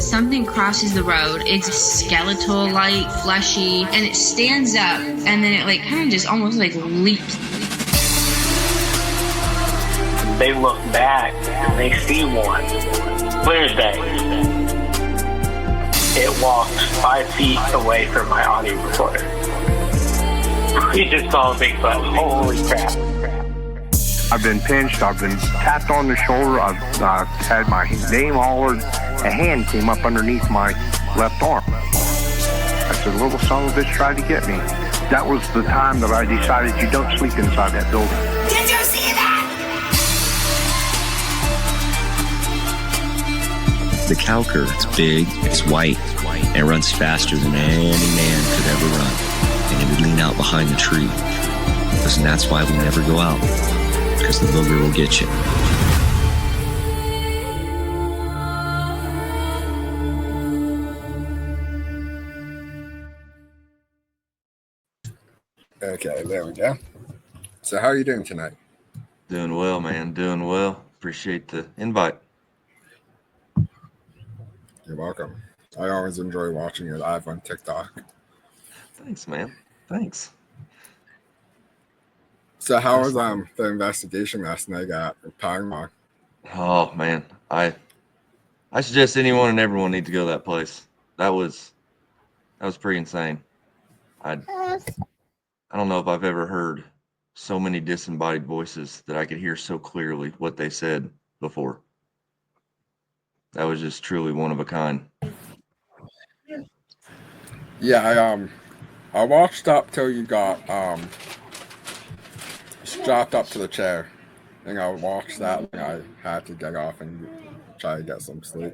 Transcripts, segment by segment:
something crosses the road. It's skeletal like, fleshy, and it stands up, and then it like kind of just almost like leaps. They look back and they see one. Clear as day. It walked 5 feet away from my audio recorder. We just saw a Bigfoot. Holy crap. I've been pinched, I've been tapped on the shoulder, I've had my name hollered, a hand came up underneath my left arm. I said, little son of a bitch tried to get me. That was the time that I decided you don't sleep inside that building. Did you see that? The cowcur, it's big, it's white, and it runs faster than any man could ever run. And it would lean out behind the tree. And that's why we never go out, because the booger will get you. Okay, there we go. So how are you doing tonight? Doing well, man. Doing well. Appreciate the invite. You're welcome. I always enjoy watching you live on TikTok. Thanks, man. Thanks. So how was the investigation last night at paranormal? Oh man, I suggest anyone and everyone need to go to that place. That was pretty insane. I don't know if I've ever heard so many disembodied voices that I could hear so clearly what they said before. That was just truly one of a kind. Yeah, I watched up till you got strapped up to the chair. And I watched that and I had to get off and try to get some sleep.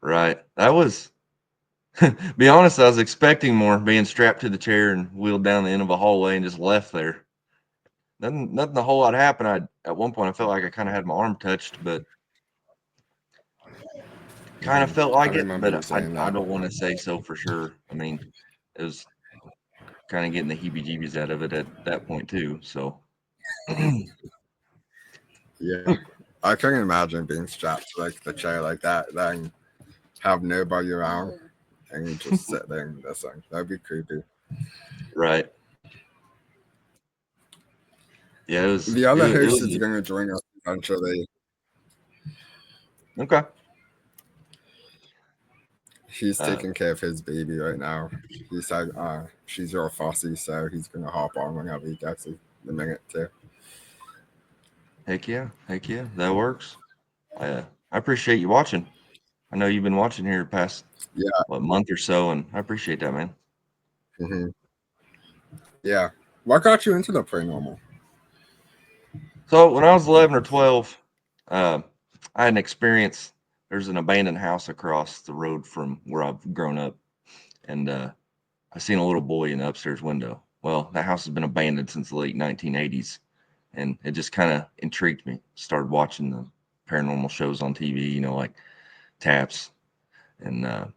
Right. That was be honest, I was expecting more, being strapped to the chair and wheeled down the end of a hallway and just left there. Nothing a whole lot happened. At one point I felt like I kind of had my arm touched, but kind of felt like it, but I don't want to say so for sure. I mean, it was kind of getting the heebie-jeebies out of it at that point too. So, yeah, I couldn't imagine being strapped to like the chair like that, then have nobody around, and you just sit there and listen. That'd be creepy. Right. Yeah, it was. The other host is going to join us eventually. Okay. He's taking care of his baby right now. He said she's real fussy, so he's going to hop on whenever he gets a minute too. Heck yeah. That works. I appreciate you watching. I know you've been watching here past month or so, and I appreciate that, man. Mm-hmm. Yeah. What got you into the paranormal? So when I was 11 or 12, I had an experience. There's an abandoned house across the road from where I've grown up, and I seen a little boy in the upstairs window. Well, that house has been abandoned since the late 1980s, and it just kind of intrigued me. Started watching the paranormal shows on TV, like Taps, and then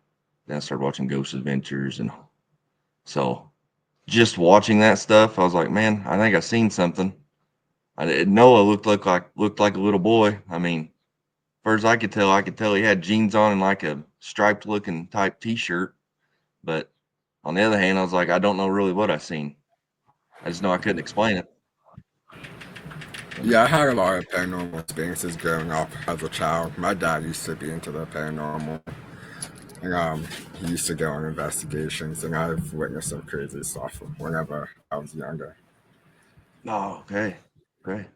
I started watching Ghost Adventures, and so just watching that stuff, I was like, man, I think I seen something. Noah looked like a little boy. I mean, far as I could tell he had jeans on and like a striped looking type t-shirt. But on the other hand, I was like, I don't know really what I seen. I just know I couldn't explain it. Yeah, I had a lot of paranormal experiences growing up as a child. My dad used to be into the paranormal. And he used to go on investigations, and I've witnessed some crazy stuff whenever I was younger. Oh, okay. Great.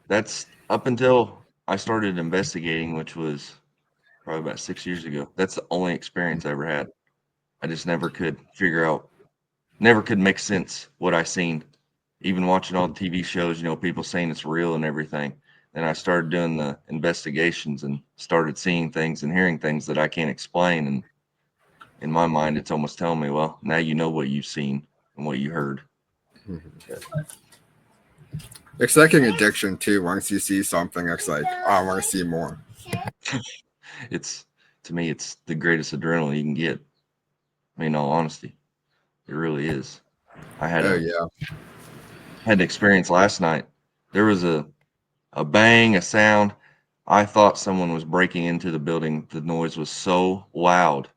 That's up until I started investigating, which was probably about 6 years ago. That's the only experience I ever had. I just never could figure out, never could make sense what I seen. Even watching all the TV shows, people saying it's real and everything. Then I started doing the investigations and started seeing things and hearing things that I can't explain. And in my mind, it's almost telling me, well, now you know what you've seen and what you heard. It's like an addiction too. Once you see something, it's like, oh, I want to see more. To me, it's the greatest adrenaline you can get. I mean, in all honesty, it really is. I had had an experience last night. There was a bang, a sound. I thought someone was breaking into the building. The noise was so loud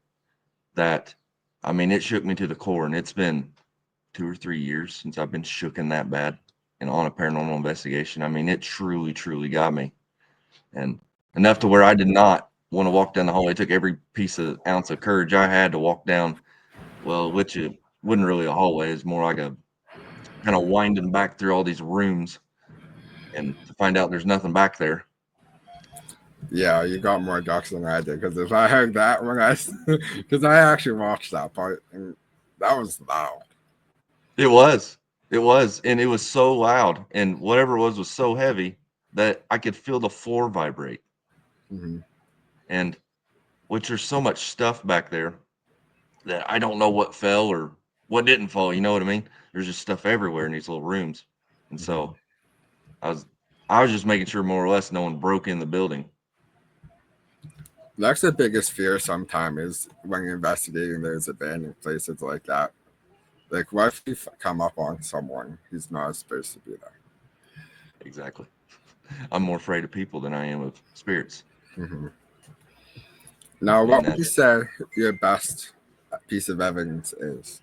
that, I mean, it shook me to the core. And it's been 2 or 3 years since I've been shooken that bad and on a paranormal investigation. I mean, it truly, truly got me. And enough to where I did not want to walk down the hallway. It took every ounce of courage I had to walk down, well, which it wasn't really a hallway. It's more like a kind of winding back through all these rooms and to find out there's nothing back there. Yeah, you got more ducks than I did. Because if I heard that when because I actually watched that part, and that was loud. It was, and it was so loud, and whatever it was so heavy that I could feel the floor vibrate. Mm-hmm. And which there's so much stuff back there that I don't know what fell or what didn't fall. You know what I mean? There's just stuff everywhere in these little rooms, and so I was just making sure more or less no one broke in the building. That's the biggest fear sometimes is when you're investigating those abandoned places like that. Like, what if you come up on someone who's not supposed to be there? Exactly. I'm more afraid of people than I am of spirits. Mm-hmm. Now, what would you say your best piece of evidence is?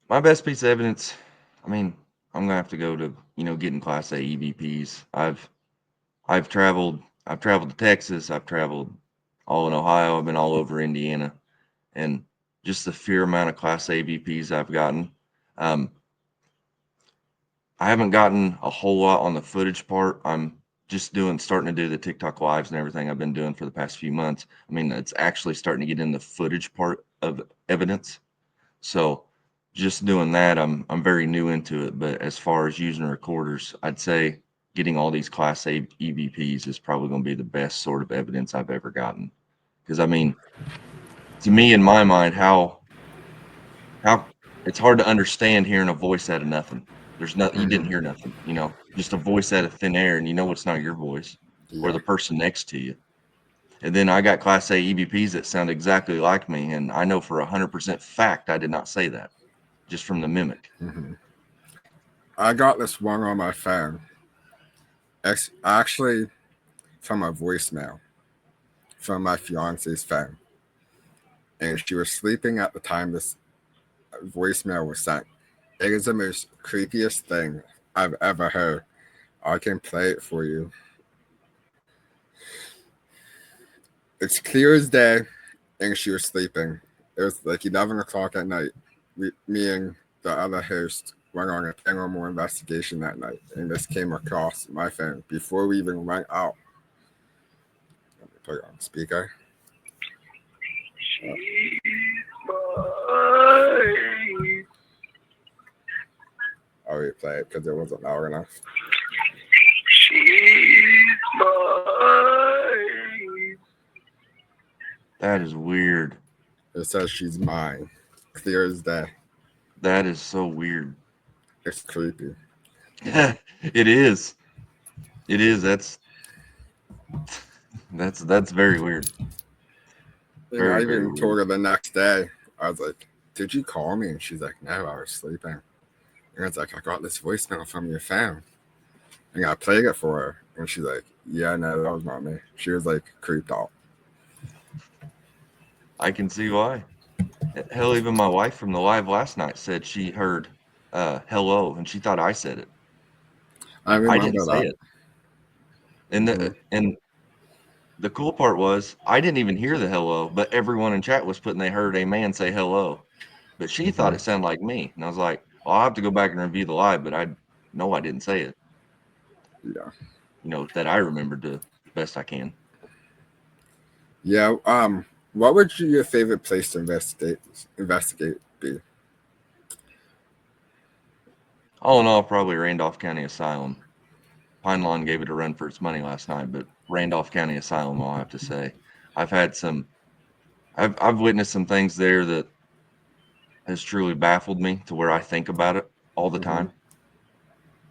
My best piece of evidence, I mean, I'm gonna have to go to, getting Class A EVPs. I've traveled to Texas, I've traveled all in Ohio, I've been all over Indiana, and just the sheer amount of Class A EVPs I've gotten. I haven't gotten a whole lot on the footage part. I'm just starting to do the TikTok lives and everything I've been doing for the past few months. I mean, it's actually starting to get in the footage part of evidence. So just doing that, I'm very new into it. But as far as using recorders, I'd say getting all these Class A EVPs is probably going to be the best sort of evidence I've ever gotten. Because I mean, to me, in my mind, how it's hard to understand hearing a voice out of nothing. There's nothing, you didn't hear nothing, just a voice out of thin air, and it's not your voice or the person next to you. And then I got Class A EVPs that sound exactly like me, and I know for 100% fact I did not say that, just from the mimic. Mm-hmm. I got this one on my phone, actually from a voicemail from my fiance's phone, and she was sleeping at the time this voicemail was sent. It is the most creepiest thing I've ever heard. I can play it for you. It's clear as day, and she was sleeping. It was like 11 o'clock at night. Me and the other host went on a paranormal investigation that night, and this came across my phone before we even went out. Let me put it on speaker. I'll replay it because it wasn't loud enough. That is weird. It says she's mine. Clear as day. That is so weird. It's creepy. It is. It is. That's very weird. I even told her the next day. I was like, "Did you call me?" And she's like, "No, I was sleeping." And I was like, "I got this voicemail from your phone." And I played it for her, and she's like, "Yeah, no, that was not me." She was like creeped out. I can see why. Hell, even my wife from the live last night said she heard hello, and she thought I said it. I didn't say it. And the cool part was I didn't even hear the hello, but everyone in chat was putting they heard a man say hello. But she thought it sounded like me. And I was like, well, I'll have to go back and review the live, but I know I didn't say it. Yeah. That I remembered the best I can. Yeah. What would your favorite place to investigate be? All in all, probably Randolph County Asylum. Pine Lawn gave it a run for its money last night, but Randolph County Asylum, I'll have to say. I've witnessed some things there that has truly baffled me to where I think about it all the time.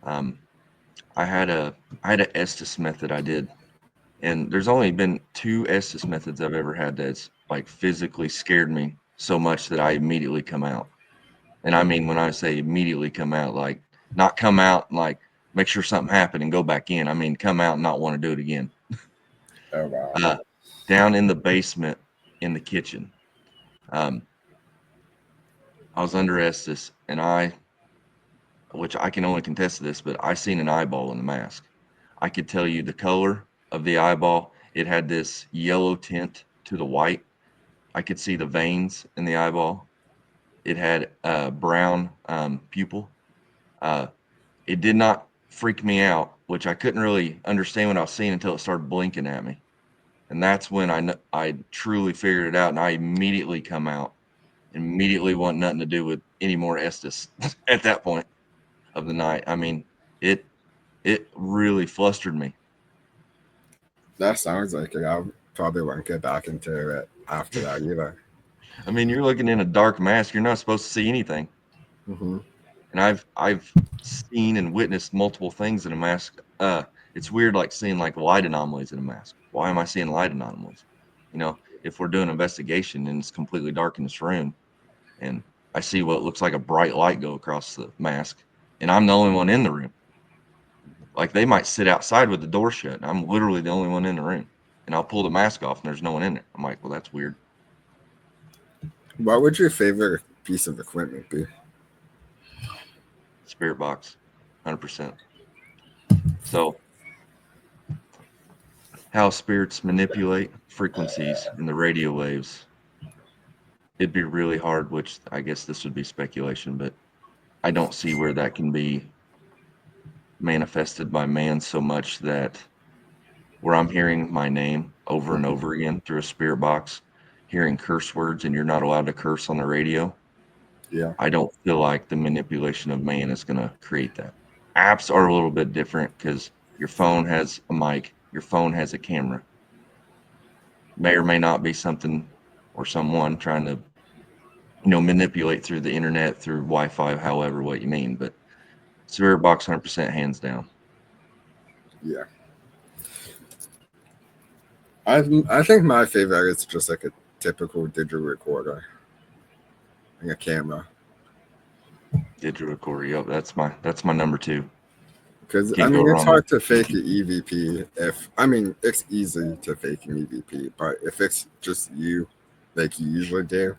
I had a Estes method I did, and there's only been 2 Estes methods I've ever had that's like physically scared me so much that I immediately come out. And I mean, when I say immediately come out, like not come out and like make sure something happened, and go back in. I mean, come out and not want to do it again. Oh wow. Down in the basement in the kitchen, I was under Estes, and which I can only contest to this, but I seen an eyeball in the mask. I could tell you the color of the eyeball. It had this yellow tint to the white. I could see the veins in the eyeball. It had a brown pupil. Uh, it did not freak me out, which I couldn't really understand what I was seeing until it started blinking at me. And that's when I truly figured it out, and I immediately come out, immediately want nothing to do with any more Estes at that point of the night. I mean, it really flustered me. That sounds like it. I probably won't get back into it after that either. I mean, you're looking in a dark mask. You're not supposed to see anything. Hmm. And I've seen and witnessed multiple things in a mask. It's weird, like seeing like light anomalies in a mask. Why am I seeing light anomalies? You know, if we're doing an investigation and it's completely dark in this room, and I see what looks like a bright light go across the mask, and I'm the only one in the room. Like they might sit outside with the door shut, and I'm literally the only one in the room. And I'll pull the mask off, and there's no one in there. I'm like, well, that's weird. What would your favorite piece of equipment be? Spirit box, 100%. So, how spirits manipulate frequencies in the radio waves. It'd be really hard, which I guess this would be speculation, but I don't see where that can be manifested by man so much that where I'm hearing my name over and over again through a spirit box, hearing curse words, and you're not allowed to curse on the radio. Yeah. I don't feel like the manipulation of man is going to create that. Apps are a little bit different because your phone has a mic, your phone has a camera. May or may not be something or someone trying to, manipulate through the internet, through Wi-Fi, however, what you mean. But Spirit Box, 100% hands down. Yeah. I think my favorite is just like a typical digital recorder and a camera. Digital recorder, yep, that's my number two. Because Can't I go mean, it's wrong hard with to fake an EVP. It's easy to fake an EVP, but if it's just you, like you usually do,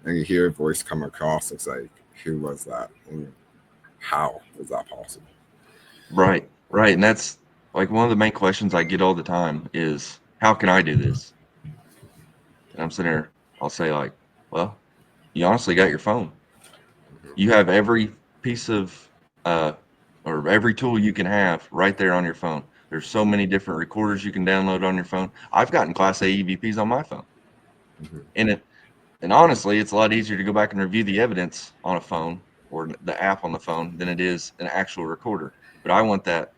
and you hear a voice come across, it's like, who was that, and how is that possible? Right, and that's like one of the main questions I get all the time is, how can I do this? And I'm sitting there, I'll say like, well, you honestly got your phone. You have every piece of or every tool you can have right there on your phone. There's so many different recorders you can download on your phone. I've gotten Class A EVPs on my phone. Mm-hmm. And honestly, it's a lot easier to go back and review the evidence on a phone or the app on the phone than it is an actual recorder. But I want that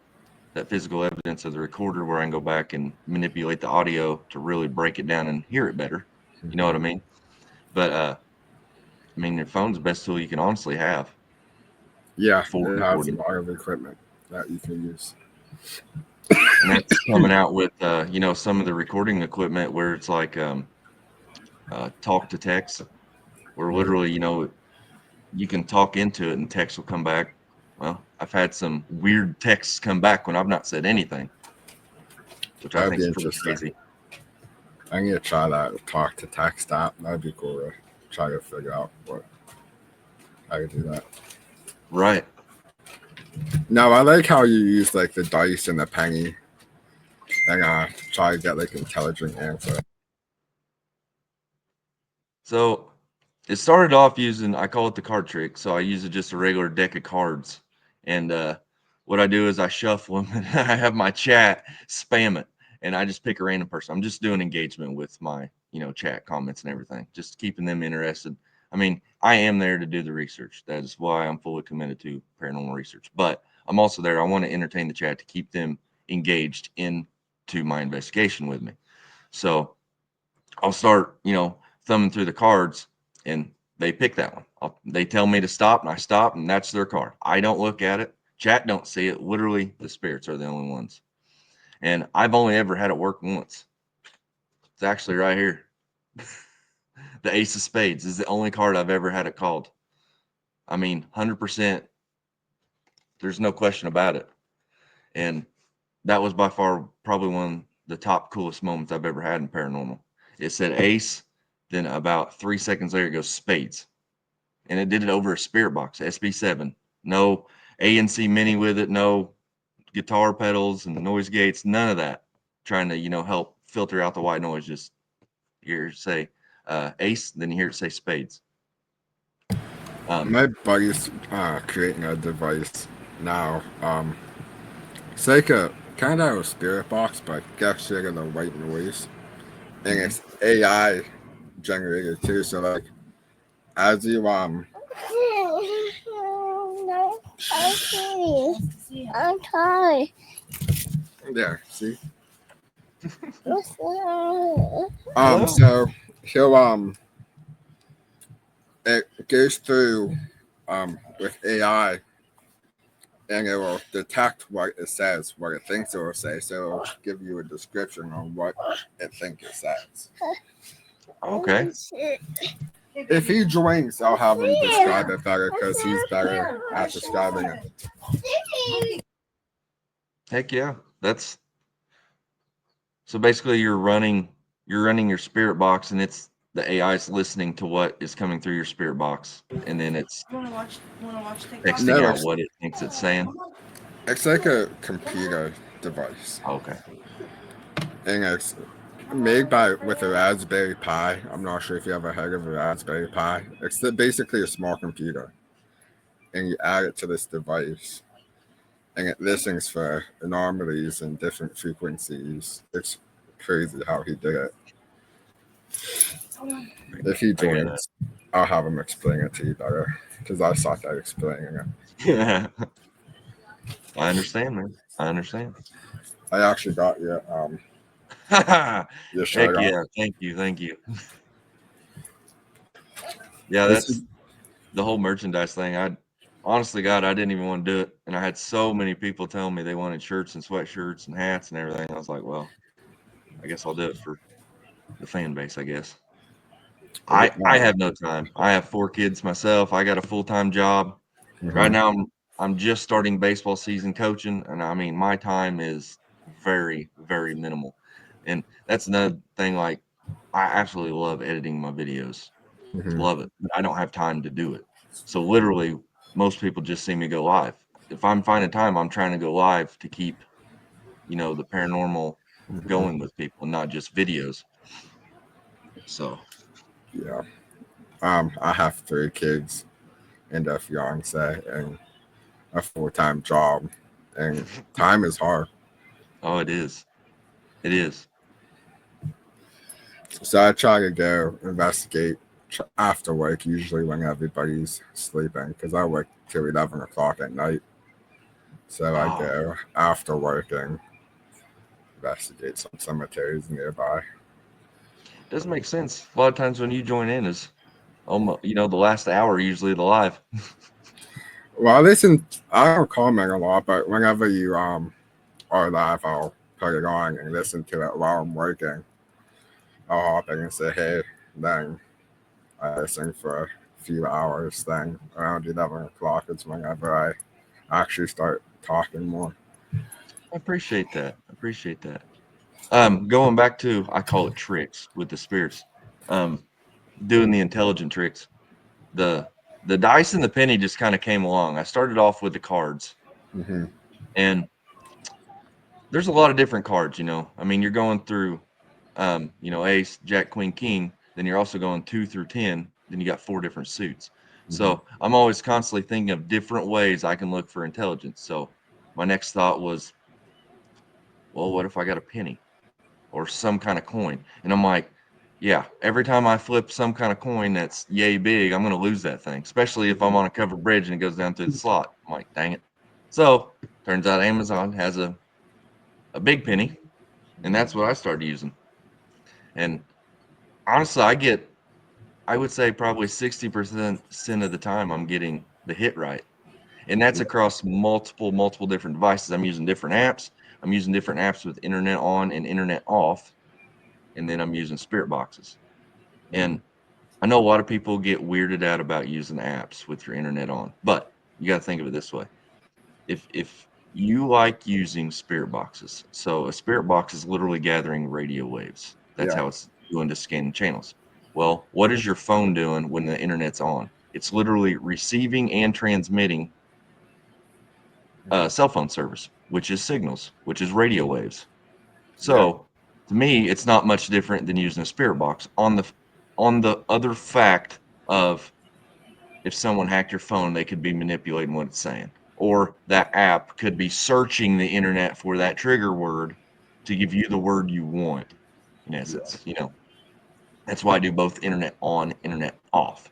physical evidence of the recorder where I can go back and manipulate the audio to really break it down and hear it better. You know what I mean? But I mean, your phone's the best tool you can honestly have. Yeah, For it has a recording. lot of equipment that you can use. And that's coming out with some of the recording equipment where it's like talk to text, where literally you can talk into it and text will come back. Well, I've had some weird texts come back when I've not said anything, which I That'd think be is pretty interesting. crazy. I'm gonna try that talk to text app. That'd be cool to try to figure out how to do that. Right. Now I like how you use like the dice and the penny and try to get like intelligent answer. So it started off using, I call it the card trick. So I use just a regular deck of cards. And what I do is I shuffle them and I have my chat spam it. And I just pick a random person. I'm just doing engagement with my, chat comments and everything, just keeping them interested. I mean, I am there to do the research. That is why I'm fully committed to paranormal research. But I'm also there. I want to entertain the chat to keep them engaged into my investigation with me. So I'll start, thumbing through the cards, and they pick that one. They tell me to stop, and I stop, and that's their card. I don't look at it. Chat don't see it. Literally, the spirits are the only ones. And I've only ever had it work once. It's actually right here. The Ace of Spades is the only card I've ever had it called. I mean, 100% There's no question about it. And that was by far probably one of the top coolest moments I've ever had in paranormal. It said ace, then about 3 seconds later it goes spades. And it did it over a spirit box, SB7. No ANC mini with it, no guitar pedals and noise gates, none of that. Trying to, help filter out the white noise. Just hear it say ace, then you hear it say spades. My buddy's creating a device now. It's like a kind of a spirit box, but gets rid of the white noise, and it's AI generated too. So like, as you I'm tired. there, see, Hello? so he'll it goes through with AI, and it will detect what it says, what it thinks it will say. So it'll give you a description on what it thinks it says. Okay. If he joins, I'll have him describe it better because he's better at describing it. Heck yeah. That's so basically you're running your spirit box, and it's the AI is listening to what is coming through your spirit box, and then it's texting No, out what it thinks it's saying. it's like a computer device, Okay. and it's made with a Raspberry Pi. I'm not sure if you ever heard of a Raspberry Pi. It's basically a small computer, and you add it to this device, and it listens for anomalies and different frequencies. It's crazy how he did it. If he joins, I'll have him explain it to you better because I suck at explaining it. Yeah. I understand, man. I understand. I actually got your Heck shirt yeah. off. Thank you. Yeah, This that's the whole merchandise thing. Honestly, God, I didn't even want to do it. And I had so many people tell me they wanted shirts and sweatshirts and hats and everything. I was like, well, I guess I'll do it for the fan base, I guess. I have no time. I have 4 kids myself. I got a full-time job. Right now I'm just starting baseball season coaching, and I mean my time is very, very minimal. And that's another thing, like I absolutely love editing my videos. Love it. But I don't have time to do it. So literally most people just see me go live. If I'm finding time, I'm trying to go live to keep, the paranormal going with people and not just videos. So Yeah. I have 3 kids and a fiance and a full-time job, and time is hard. oh, it is. It is. So I try to go investigate after work, usually when everybody's sleeping, because I work till 11 o'clock at night. So I go after work and investigate some cemeteries nearby. Doesn't make sense. A lot of times when you join in is almost, the last hour usually the live. Well, I don't comment a lot, but whenever you are live, I'll put it on and listen to it while I'm working. I'll hop in and say, hey, then I listen for a few hours. Then around 11 o'clock is whenever I actually start talking more. I appreciate that. Going back to, I call it tricks with the spirits. Doing the intelligent tricks. The dice and the penny just kind of came along. I started off with the cards, and there's a lot of different cards. I mean, you're going through, ace, jack, queen, king. Then you're also going 2 through 10. Then you got 4 different suits. So I'm always constantly thinking of different ways I can look for intelligence. So my next thought was, well, what if I got a penny or some kind of coin? And I'm like, yeah, every time I flip some kind of coin that's yay big, I'm going to lose that thing, especially if I'm on a covered bridge and it goes down through the slot. I'm like, dang it. So turns out Amazon has a big penny, and that's what I started using. And honestly, I would say probably 60% of the time I'm getting the hit right. And that's across multiple different devices. I'm using different apps. I'm using different apps with internet on and internet off. And then I'm using spirit boxes. And I know a lot of people get weirded out about using apps with your internet on, but you got to think of it this way. if you like using spirit boxes, so a spirit box is literally gathering radio waves. That's Yeah. how it's doing to scan channels. Well, what is your phone doing when the internet's on? It's literally receiving and transmitting cell phone service, which is signals, which is radio waves. So to me, it's not much different than using a spirit box. On the other fact of if someone hacked your phone, they could be manipulating what it's saying. Or that app could be searching the internet for that trigger word to give you the word you want, in essence. You know, that's why I do both internet on, internet off.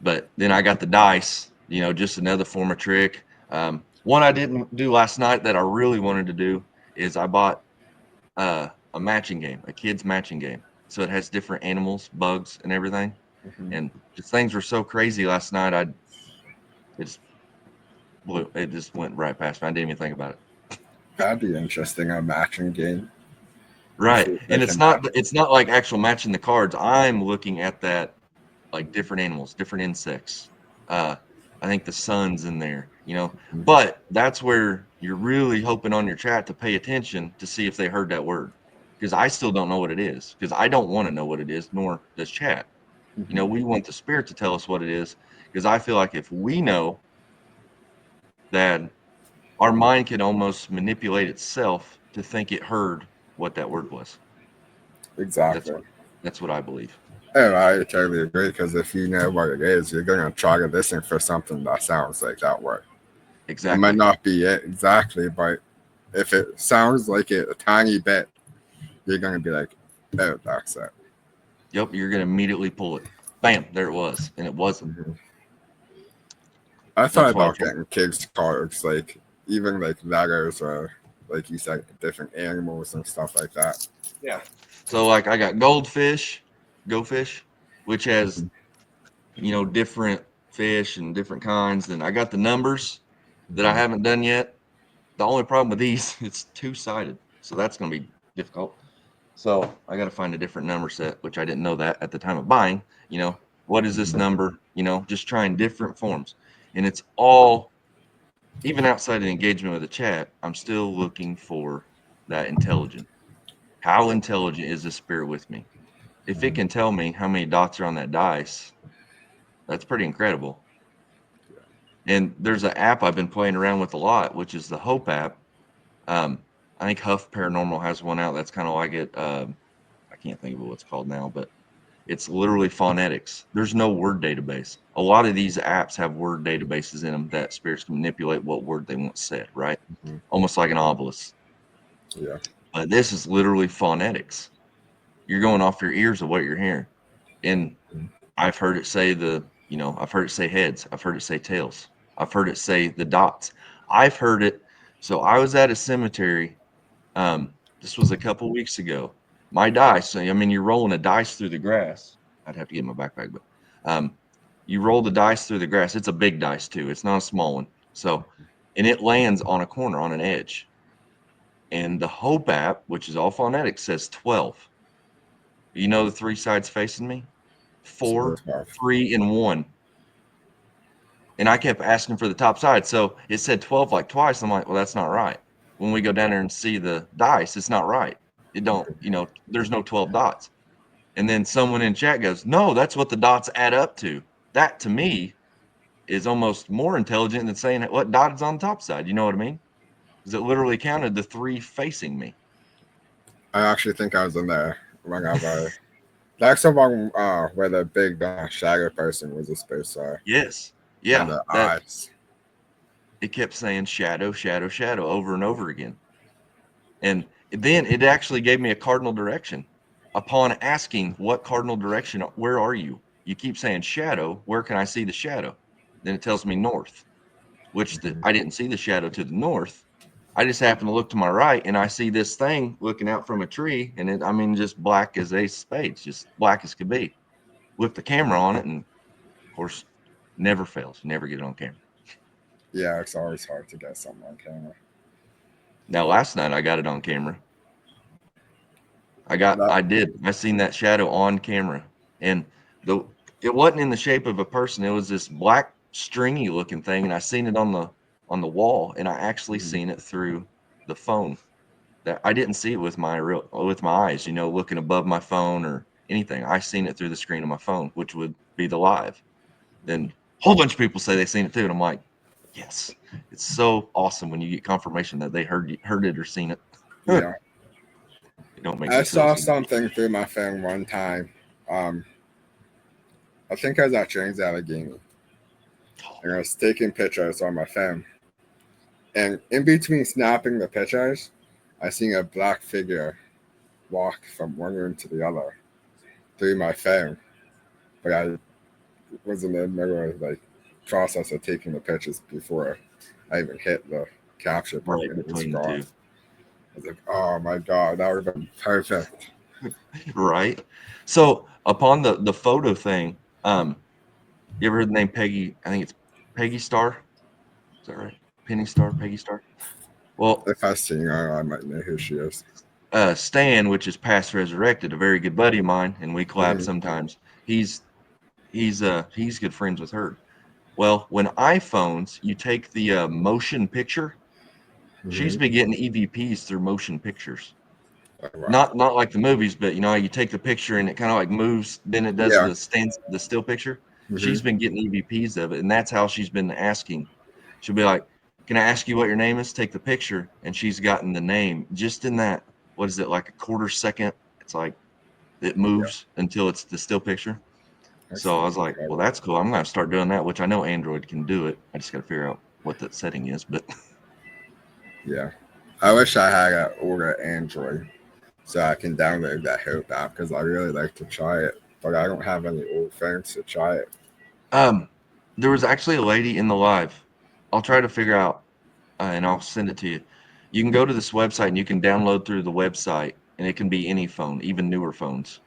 But then I got the dice, you know, just another form of trick. One I didn't do last night that I really wanted to do is I bought a matching game, a kid's matching game. So it has different animals, bugs, and everything. And just things were so crazy last night. It just went right past me. I didn't even think about it. That'd be interesting, a matching game. Right. See if And they can match. it's not like actual matching the cards. I'm looking at that like different animals, different insects. I think the sun's in there, you know. But that's where you're really hoping on your chat to pay attention to see if they heard that word. Because I still don't know what it is. Because I don't want to know what it is, nor does chat. You know, we want the spirit to tell us what it is. Because I feel like if we know that our mind can almost manipulate itself to think it heard what that word was. Exactly. That's what I believe. And I totally agree, because if you know what it is, you're going to try to listen for something that sounds like that word. Exactly. It might not be it exactly, but if it sounds like it a tiny bit, you're going to be like, oh, that's it. Yep, you're going to immediately pull it. Bam, there it was. And it wasn't. I thought about getting kids' cards, like even like letters or, like you said, different animals and stuff like that. Yeah. So like I got go fish, which has, you know, different fish and different kinds. And I got the numbers that I haven't done yet. The only problem with these, it's two-sided. So that's going to be difficult. So I got to find a different number set, which I didn't know that at the time of buying. You know, what is this number? You know, just trying different forms. And it's all, even outside of the engagement with the chat, I'm still looking for that intelligent. How intelligent is the spirit with me? If it can tell me how many dots are on that dice, that's pretty incredible. And there's an app I've been playing around with a lot, which is the Hope app. I think Huff Paranormal has one out that's kind of like it. I can't think of what it's called now, but it's literally phonetics. There's no word database. A lot of these apps have word databases in them that spirits can manipulate what word they want said, right? Almost like an obelisk. Yeah. But this is literally phonetics. You're going off your ears of what you're hearing. And I've heard it say I've heard it say heads. I've heard it say tails. I've heard it say the dots. I've heard it. So I was at a cemetery. This was a couple weeks ago. My dice, I mean, you're rolling a dice through the grass. I'd have to get my backpack, but you roll the dice through the grass. It's a big dice too. It's not a small one. So, and it lands on a corner, on an edge. And the Hope app, which is all phonetics, says 12. You know the three sides facing me? 4, 3, and 1. And I kept asking for the top side. So it said 12 like twice. I'm like, well, that's not right. When we go down there and see the dice, it's not right. It don't, you know, there's no 12 dots. And then someone in chat goes, no, that's what the dots add up to. That to me is almost more intelligent than saying what dot is on the top side. You know what I mean? Because it literally counted the 3 facing me. I actually think I was in there whenever. That's the one where the big shadow person was a space Yes. Yeah. And the eyes. It kept saying shadow, shadow, shadow over and over again. And then it actually gave me a cardinal direction. Upon asking what cardinal direction, where are you? You keep saying shadow, where can I see the shadow? Then it tells me north, which I didn't see the shadow to the north. I just happened to look to my right and I see this thing looking out from a tree, and it, I mean, just black as ace of spades, just black as could be. Whip the camera on it, and of course, never fails. You never get it on camera. Yeah, it's always hard to get something on camera. Now, last night I got it on camera. I seen that shadow on camera, and it wasn't in the shape of a person. It was this black stringy looking thing, and I seen it on on the wall, and I actually seen it through the phone. That I didn't see it with my eyes, looking above my phone or anything. I seen it through the screen of my phone, which would be the live. Then a whole bunch of people say they seen it too, and I'm like, yes, it's so awesome when you get confirmation that they heard it or seen it. Yeah. It don't make I me feel saw so something through my phone one time. I think I was at James Allegheny, and I was taking pictures on my phone. And in between snapping the pictures, I seen a black figure walk from one room to the other through my phone. But I was in the middle of process of taking the pictures before I even hit the capture button, right and it was between the gone. two. I was like, oh my God, that would have been perfect. Right. So upon the photo thing, you ever heard the name Peggy? I think it's Peggy Star. Is that right? Penny Star, Peggy Star. Well, If I seen her, I might know who she is. Stan, which is past resurrected, a very good buddy of mine, and we collab sometimes. He's good friends with her. Well, when iPhones, you take the motion picture, she's been getting EVPs through motion pictures. Oh, wow. Not like the movies, but how you take the picture and it kind of like moves, then it does Yeah. the still picture. She's been getting EVPs of it, and that's how she's been asking. She'll be like, "Can I ask you what your name is?" Take the picture, and she's gotten the name just in that. What is it, like a quarter second? It's like it moves until it's the still picture. So I was like, "Well, that's cool. I'm gonna start doing that," which I know Android can do it. I just got to figure out what that setting is. But Yeah. I wish I had an older Android so I can download that Hope app because I really like to try it, but I don't have any old phones to try it. there was actually a lady in the live. I'll try to figure out, and I'll send it to you. You can go to this website and you can download through the website, and it can be any phone, even newer phones.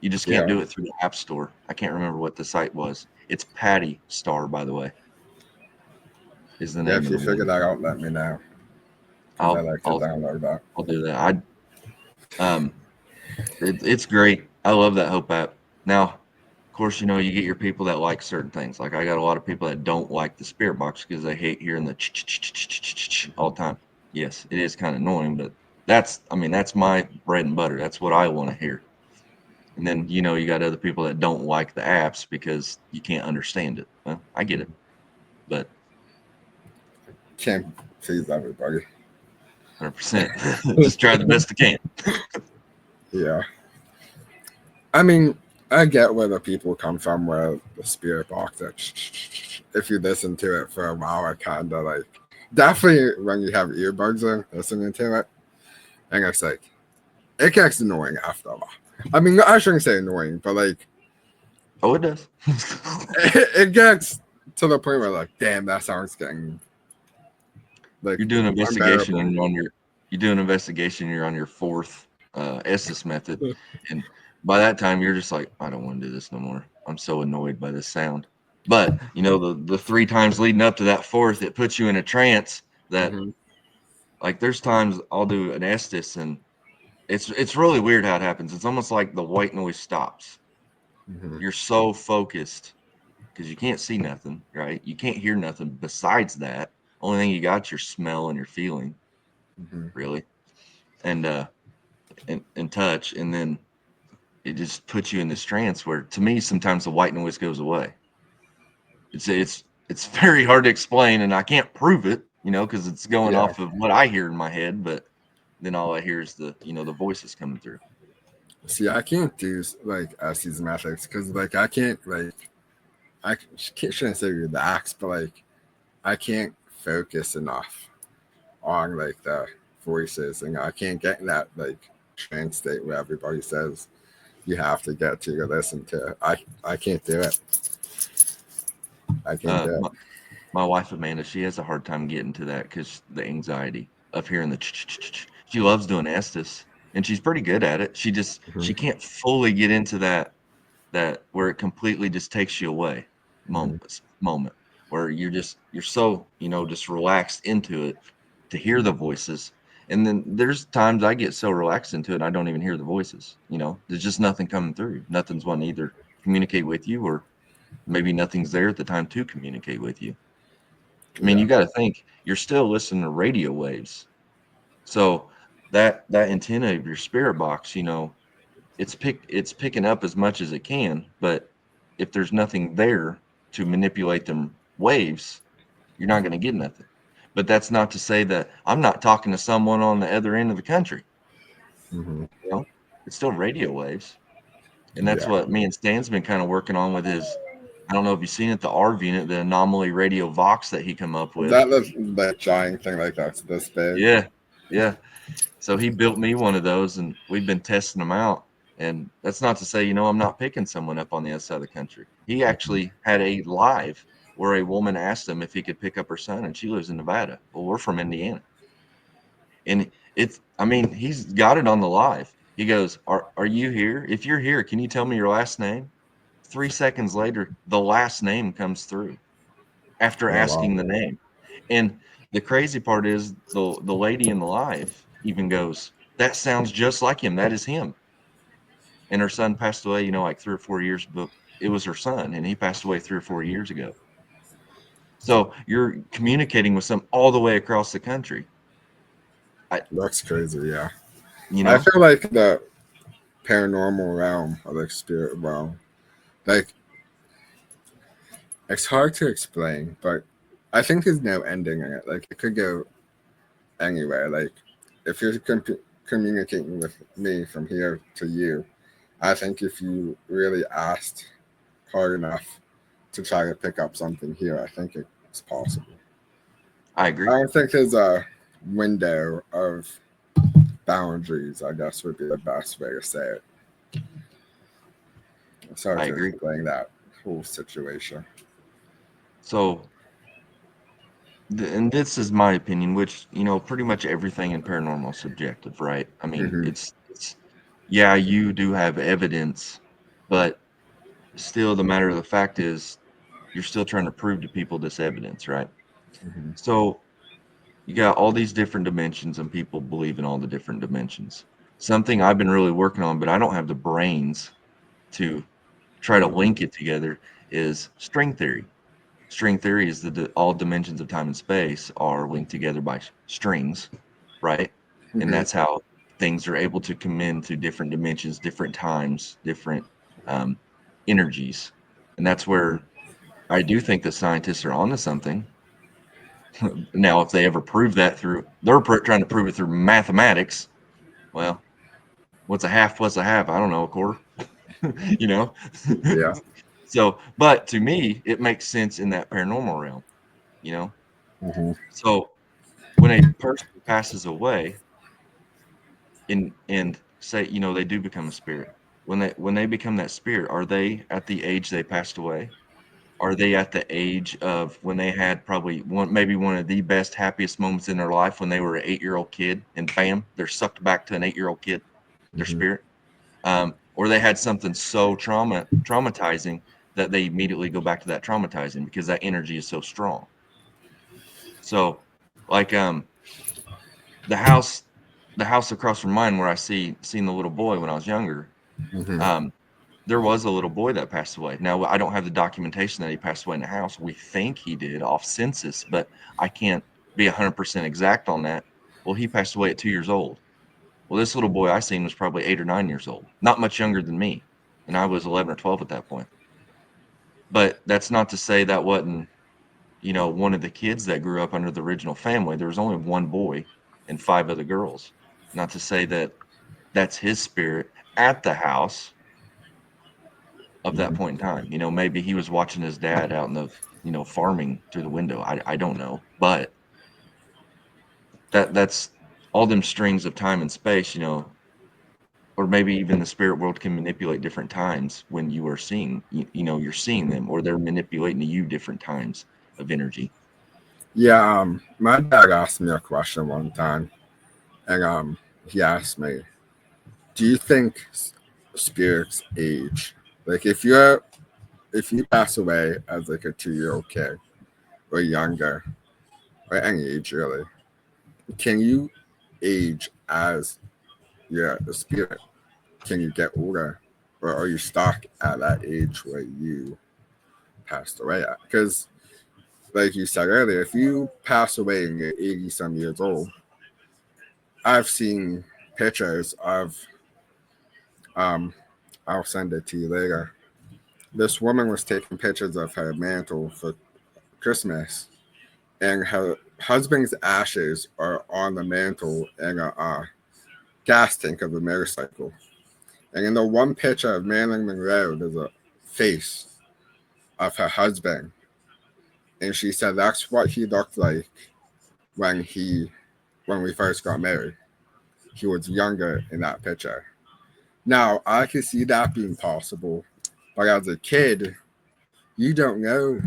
You just can't Yeah. do it through the App Store. I can't remember what the site was. It's Patty Star, by the way, is the Yeah, name if of you the figure woman. that out, let me know because I like to I'll download that. I'll do that. It's great. I love that Hope app. Now, of course, you get your people that like certain things. Like I got a lot of people that don't like the spirit box because they hate hearing the all the time. Yes, it is kind of annoying, but that's my bread and butter. That's what I want to hear. And then you got other people that don't like the apps because you can't understand it. Well, I get it, but Can't please everybody. 100%, just try the best I can. Yeah. I mean, I get where the people come from, where the spirit box, that if you listen to it for a while, I kind of like, definitely when you have earbuds in, listening to it, and it's like, it gets annoying after a while. I mean, I shouldn't say annoying, but like, Oh, it does. it gets to the point where like, damn, that sounds getting like You're doing investigation unbearable. and you're on your fourth Estes method, and by that time you're just like, I don't want to do this no more. I'm so annoyed by this sound. But the 3 times leading up to that fourth, it puts you in a trance that like there's times I'll do an Estes and it's really weird how it happens. It's almost like the white noise stops. You're so focused because you can't see nothing, right? You can't hear nothing besides that. Only thing you got is your smell and your feeling, really, and and touch, and then it just puts you in this trance where, to me, sometimes the white noise goes away. It's very hard to explain, and I can't prove it, because it's going Yeah. off of what I hear in my head. But then all I hear is the voices coming through. See, I can't do like Estes methods because like I can't shouldn't say relax, but like I can't focus enough on like the voices, and I can't get in that like trance state where everybody says you have to get to listen to. I can't do it. I can't do My, it. my wife Amanda, she has a hard time getting to that because the anxiety of hearing the. She loves doing Estes, and she's pretty good at it. She can't fully get into that where it completely just takes you away moment where you're so just relaxed into it to hear the voices. And then there's times I get so relaxed into it I don't even hear the voices. There's just nothing coming through. Nothing's wanting to either communicate with you, or maybe nothing's there at the time to communicate with you. I mean, Yeah. you got to think you're still listening to radio waves. So that antenna of your spirit box, it's picking up as much as it can, but if there's nothing there to manipulate them waves, you're not going to get nothing. But that's not to say that I'm not talking to someone on the other end of the country. Hmm. You know, it's still radio waves, and that's Yeah. what me and Stan's been kind of working on with his. I don't know if you've seen it, the ARV unit, the anomaly radio Vox that he come up with. That looks like giant thing like that's this big. Yeah, yeah. So he built me one of those, and we've been testing them out. And that's not to say, I'm not picking someone up on the other side of the country. He actually had a live where a woman asked him if he could pick up her son, and she lives in Nevada. Well, we're from Indiana. And I mean, he's got it on the live. He goes, Are you here? If you're here, can you tell me your last name? 3 seconds later, the last name comes through after Oh wow. asking the name. And the crazy part is the lady in the live even goes, That sounds just like him. That is him. And her son passed away, like 3 or 4 years, but it was her son, and he passed away 3 or 4 years ago. So you're communicating with some all the way across the country. I, That's crazy. Yeah. you I know, feel like the paranormal realm or the spirit realm, like it's hard to explain, but I think there's no ending in it. Like it could go anywhere. Like if you're communicating with me from here to you, I think if you really asked hard enough to try to pick up something here, I think it's possible. I I agree. don't think there's a window of boundaries, I guess would be the best way to say it. It's hard I to agree. explain that whole situation. So, and this is my opinion, which, pretty much everything in paranormal is subjective, right? I mean, Hmm. yeah, you do have evidence, but still the matter of the fact is you're still trying to prove to people this evidence, right? Hmm. So you got all these different dimensions and people believe in all the different dimensions. Something I've been really working on, but I don't have the brains to try to link it together, is string theory. String theory is that all dimensions of time and space are linked together by strings, right? And Hmm. that's how things are able to come into different dimensions, different times, different um, energies. And that's where I do think the scientists are onto something. Now, if they ever prove that they're trying to prove it through mathematics. Well, what's a half plus a half? I don't know, a quarter, you know? Yeah. So, but to me, it makes sense in that paranormal realm, you know? Hmm. So when a person passes away and say, they do become a spirit, when they become that spirit, are they at the age they passed away? Are they at the age of when they had probably maybe one of the best, happiest moments in their life when they were an 8-year-old kid, and bam, they're sucked back to an 8-year-old kid, their Hmm. spirit? Or they had something so traumatizing that they immediately go back to that traumatizing because that energy is so strong. So, like the house, the house across from mine where I seen the little boy when I was younger. Hmm. Um, there was a little boy that passed away. Now I don't have the documentation that he passed away in the house. We think he did off census, but I can't be 100% exact on that. Well, he passed away at 2 years old. Well, this little boy I seen was probably 8 or 9 years old, not much younger than me, and I was 11 or 12 at that point. But that's not to say that wasn't, one of the kids that grew up under the original family. There was only one boy and 5 other girls. Not to say that that's his spirit at the house of that Hmm. point in time. Maybe he was watching his dad out in the, farming through the window. I don't know, but that's all them strings of time and space, or maybe even the spirit world can manipulate different times when you are seeing, you're seeing them, or they're manipulating to you different times of energy. Yeah. My dad asked me a question one time, and he asked me, "Do you think spirits age? Like if you pass away as like a 2-year-old kid or younger or any age really, can you age as a spirit? Can you get older, or are you stuck at that age where you passed away at? Because like you said earlier, if you pass away and you're 80 some years old, I've seen pictures of, I'll send it to you later. This woman was taking pictures of her mantle for Christmas, and her husband's ashes are on the mantle in a gas tank of a motorcycle. And in the one picture of Marilyn Monroe, there's a face of her husband. And she said that's what he looked like when we first got married. He was younger in that picture. Now, I could see that being possible, but as a kid, you don't know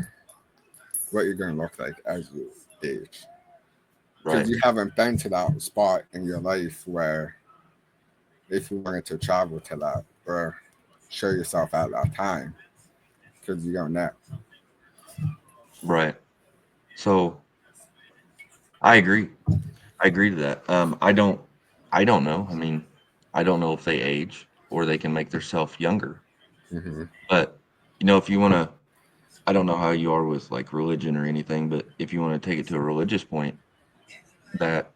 what you're going to look like as you age. Because Right. you haven't been to that spot in your life where if you wanted to travel to that or show yourself at that time, because you don't know. Right. So I agree. I agree to that. I don't know. I mean, I don't know if they age or they can make themselves younger. Mm-hmm. But if you want to, I don't know how you are with like religion or anything, but if you want to take it to a religious point, that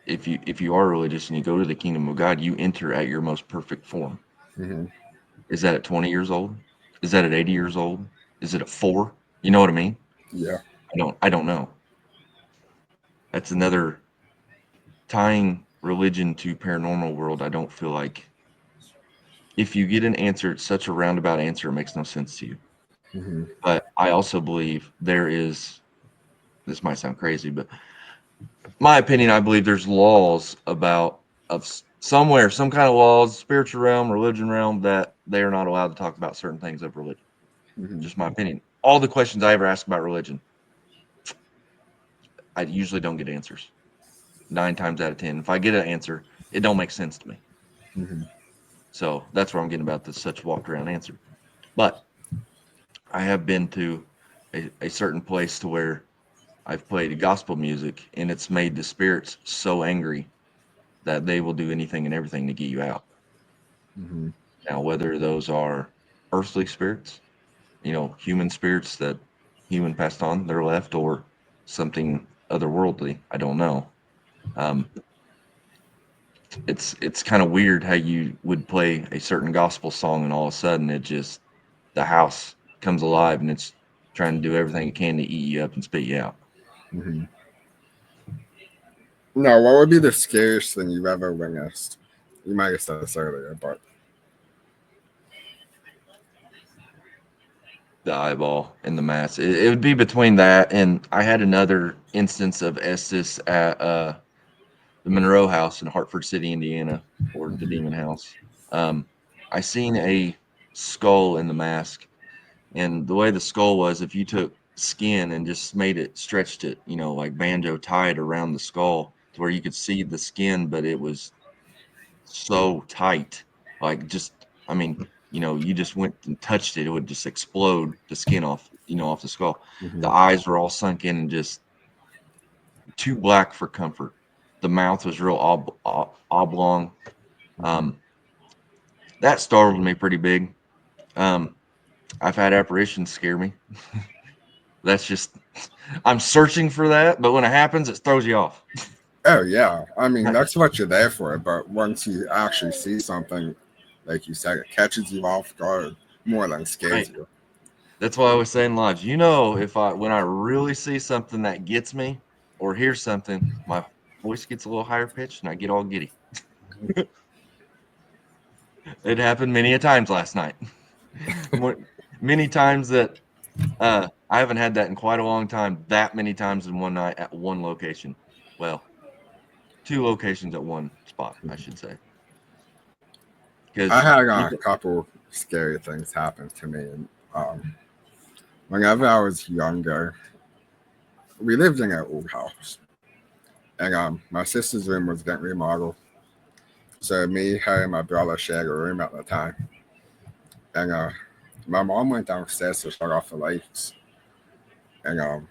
if you are religious and you go to the kingdom of God, you enter at your most perfect form. Mm-hmm. Is that at 20 years old? Is that at 80 years old? Is it at 4? You know what I mean? Yeah. I don't know. That's another tying religion to paranormal world. I don't feel like if you get an answer, it's such a roundabout answer, it makes no sense to you. Mm-hmm. But I also believe there is, this might sound crazy, but my opinion, I believe there's laws somewhere, some kind of laws, spiritual realm, religion realm, that they are not allowed to talk about certain things of religion. Mm-hmm. Just my opinion. All the questions I ever ask about religion, I usually don't get answers. 9 times out of 10. If I get an answer, it don't make sense to me. Mm-hmm. So that's where I'm getting about this such walked around answer. But I have been to a certain place to where I've played gospel music and it's made the spirits so angry that they will do anything and everything to get you out. Mm-hmm. Now, whether those are earthly spirits, human spirits that human passed on, they're left, or something otherworldly, I don't know. Um, it's kind of weird how you would play a certain gospel song and all of a sudden the house comes alive and it's trying to do everything it can to eat you up and spit you out. Mm-hmm. Now, what would be the scariest thing you've ever witnessed? You might have said this earlier, but The eyeball and the mass. It would be between that and I had another instance of Estes at the Monroe House in Hartford City, Indiana, or the mm-hmm. Demon House. Um, I seen a skull in the mask, and the way the skull was, if you took skin and just made it, stretched it, like banjo tied around the skull to where you could see the skin, but it was so tight, like just, I mean, you just went and touched it, it would just explode the skin off the skull. Mm-hmm. The eyes were all sunk in and just too black for comfort. The mouth was real oblong. Mm-hmm. Um, that startled me pretty big. Um, I've had apparitions scare me. That's just, I'm searching for that, but when it happens, it throws you off. Oh yeah, I mean Right. that's what you're there for. But once you actually see something, like you said, it catches you off guard more than scares Right. you. That's why I was saying live. When I really see something that gets me or hear something, my voice gets a little higher pitched and I get all giddy. It happened many a times last night. Many times that I haven't had that in quite a long time. That many times in one night at one location. Well, 2 locations at one spot, I should say. I Because had a couple scary things happen to me. Um, Whenever I was younger, we lived in an old house, and my sister's room was getting remodeled. So me, her, and my brother shared a room at the time, and my mom went downstairs to shut off the lights, and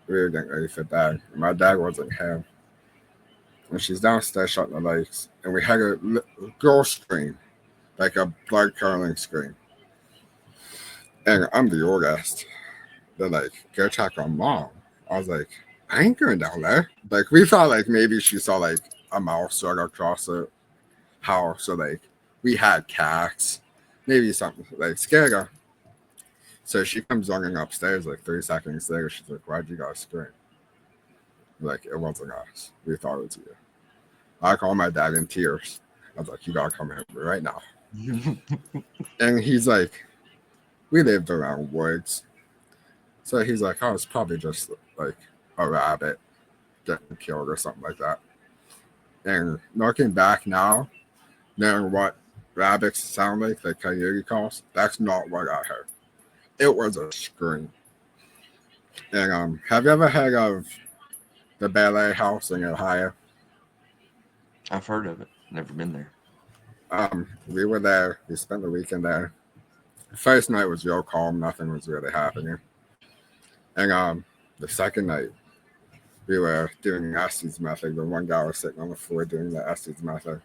we were getting ready for bed. My dad wasn't here, and she's downstairs shutting the lights, and we had a girl scream, like a blood curdling scream, and I'm the oldest. they're like, go check on mom. I was like, I ain't going down there. Like, we thought like maybe she saw like a mouse run across the house, or like we had cats, maybe something like scared her. So she comes running upstairs like 3 seconds later. She's like, why'd you guys scream? Like, it wasn't us. We thought it was you. I called my dad in tears. I was like, you gotta come here right now. And he's like, we lived around woods. So he's like, oh, it's probably just like a rabbit getting killed or something like that. And looking back now, knowing what rabbits sound like coyote calls, that's not what I heard. It was a scream. And have you ever heard of the Ballet House in Ohio? I've heard of it. Never been there. We were there. We spent the weekend there. The first night was real calm. Nothing was really happening. And the second night, we were doing Estes method. The one guy was sitting on the floor doing the Estes method.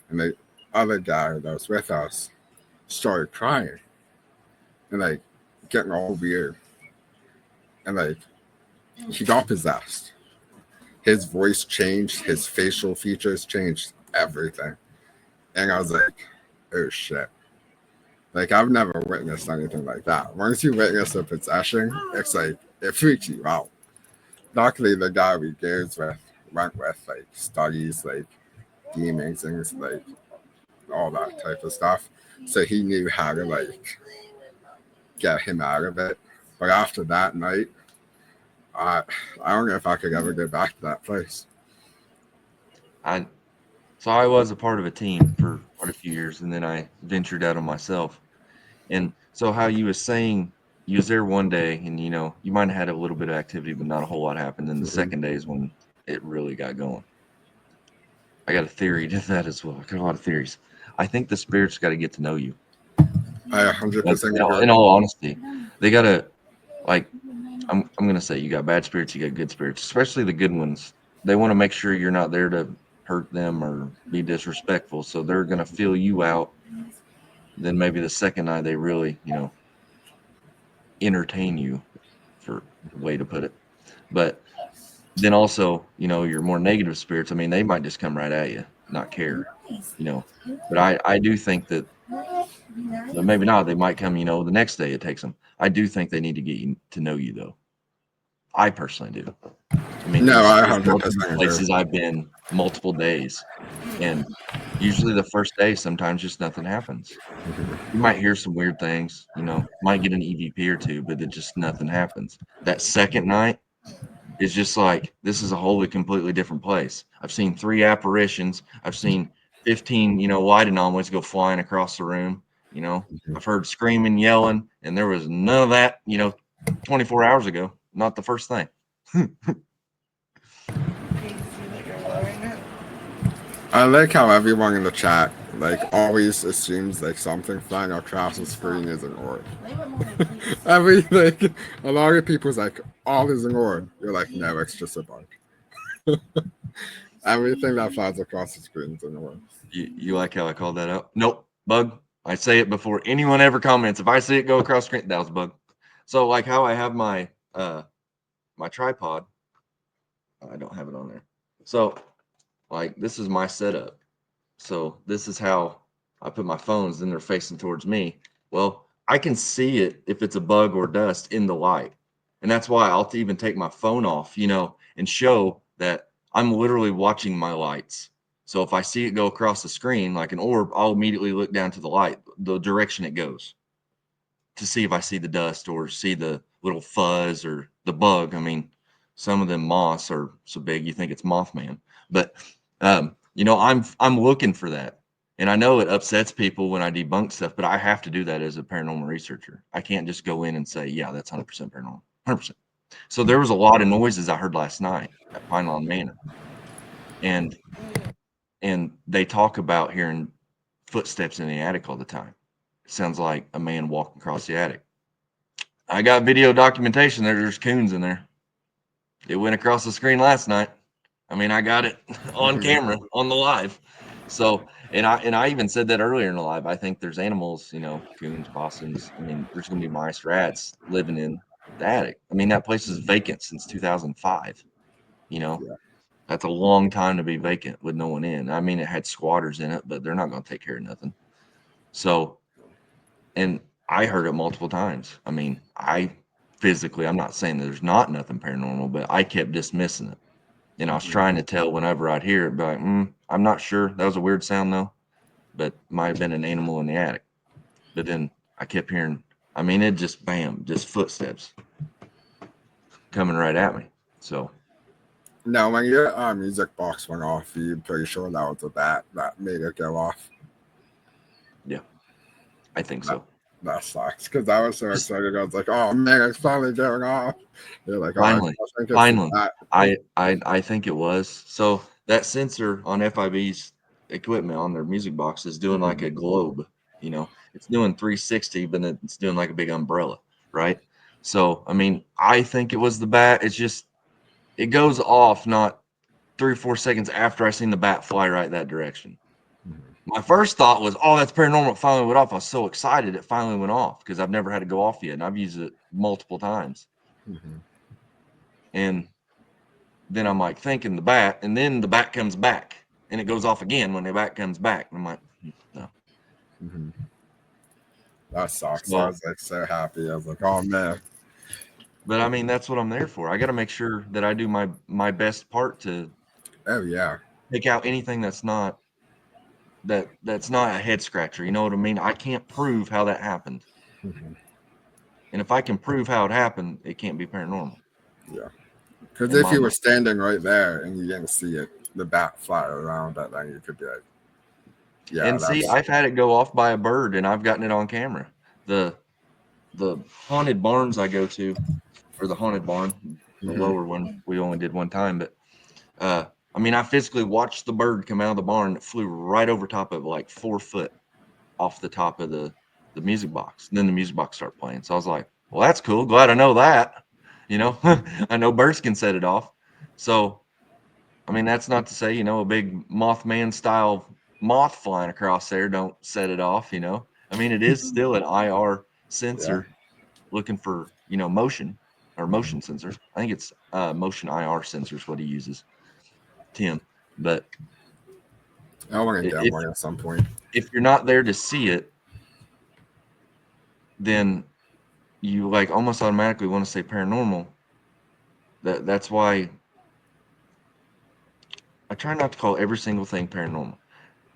And the other guy that was with us started crying and like getting all weird. And like he got possessed. His voice changed, his facial features changed, everything. And I was like, oh shit. Like, I've never witnessed anything like that. Once you witness a possession, it's like, it freaks you out. Luckily, the guy we went with, like, studies, like, demons and, like, all that type of stuff. So he knew how to, like, get him out of it. But after that night, I don't know if I could ever go back to that place. So I was a part of a team for quite a few years, and then I ventured out on myself. And so how you was saying, you was there one day, and you know, you might have had a little bit of activity, but not a whole lot happened. And the second day is when it really got going. I got a theory to that as well. I got a lot of theories. I think the spirits got to get to know you. I 100% agree. In all honesty, they got to, like, I'm gonna say, you got bad spirits, you got good spirits, especially the good ones. They want to make sure you're not there to hurt them or be disrespectful, so they're gonna feel you out. Then maybe the second night they really, you know, entertain you, for a way to put it. But then also, you know, your more negative spirits, I mean, they might just come right at you, not care, you know. But I do think that, but maybe not. They might come, you know, the next day it takes them. I do think they need to get to know you, though. I personally do. I mean, No, I there's 100% multiple agree. places I've been multiple days, and usually the first day, sometimes just nothing happens. You might hear some weird things, you know, might get an EVP or two, but it just nothing happens. That second night is just like, this is a wholly completely different place. I've seen 3 apparitions. I've seen 15, you know, white anomalies go flying across the room. You know, I've heard screaming, yelling, and there was none of that, you know, 24 hours ago. Not the first thing. I like how everyone in the chat like always assumes like something flying across the screen is an orb. Like a lot of people's like, all is an orb. You're like, no, it's just a bug. Everything that flies across the screen is an orb. You like how I called that out? Nope, bug. I say it before anyone ever comments. If I see it go across the screen, that was a bug. So like how I have my my tripod, I don't have it on there. So like this is my setup. So this is how I put my phones, then they're facing towards me. Well, I can see it if it's a bug or dust in the light. And that's why I'll even take my phone off, you know, and show that I'm literally watching my lights. So if I see it go across the screen like an orb, I'll immediately look down to the light, the direction it goes, to see if I see the dust or see the little fuzz or the bug. I mean, some of them moths are so big you think it's Mothman. But you know, I'm looking for that. And I know it upsets people when I debunk stuff, but I have to do that as a paranormal researcher. I can't just go in and say, yeah, that's 100% paranormal, 100%. So there was a lot of noises I heard last night at Pine Lawn Manor. And they talk about hearing footsteps in the attic all the time. It sounds like a man walking across the attic. I got video documentation there. There's coons in there. It went across the screen last night. I mean, I got it on camera on the live. So, and I even said that earlier in the live. I think there's animals, you know, coons, possums. I mean, there's going to be mice, rats living in the attic. I mean, that place is vacant since 2005. You know, Yeah. that's a long time to be vacant with no one in. I mean, it had squatters in it, but they're not going to take care of nothing. So, and I heard it multiple times. I mean, I'm not saying that there's not nothing paranormal, but I kept dismissing it. And I was trying to tell whenever I'd hear it, be like, I'm not sure. That was a weird sound though, but might have been an animal in the attic. But then I kept hearing, I mean, it just bam, just footsteps coming right at me. So Now, when your music box went off, you're pretty sure that was a bat that made it go off. yeah, I think so. That sucks because I was so Just excited. I was like, "Oh man, it's finally going off." You're like, "Oh, I finally, think it's the finally, bat." I think it was. So that sensor on FIB's equipment on their music box is doing like a globe. You know, it's doing 360, but it's doing like a big umbrella, right? So I mean, I think it was the bat. It's just it goes off not 3 or 4 seconds after I seen the bat fly right that direction. My first thought was, "Oh, that's paranormal." It finally went off. I was so excited it finally went off because I've never had it go off yet, and I've used it multiple times. Mhm. And then I'm like thinking the bat, and then the bat comes back, and it goes off again when the bat comes back. And I'm like, no. Mhm. That sucks. I So, was like so happy. I was like, "Oh man." but I mean, that's what I'm there for. I got to make sure that I do my best part to Oh yeah. take out anything that's not a head scratcher. You know what I mean? I can't prove how that happened, Mhm. and if I can prove how it happened, it can't be paranormal Yeah. Because in if my you were mind. standing right there and you didn't see it, the bat fly around it, then you could be like, "Yeah, And see, that's." I've had it go off by a bird, and I've gotten it on camera. The haunted barns I go to, or the haunted barn, the Mhm. lower one, we only did one time, but I mean, I physically watched the bird come out of the barn. It flew right over top of like 4 foot off the top of the music box. And then the music box started playing. So I was like, well, that's cool. Glad I know that. You know, I know birds can set it off. So I mean, that's not to say, a big Mothman style moth flying across there don't set it off, I mean, it is still an IR Yeah. sensor looking for, motion or motion sensor. I think it's motion IR sensors what he uses, Tim. But I want to get if one at some point. if you're not there to see it, then you like almost automatically want to say paranormal. That's why I try not to call every single thing paranormal.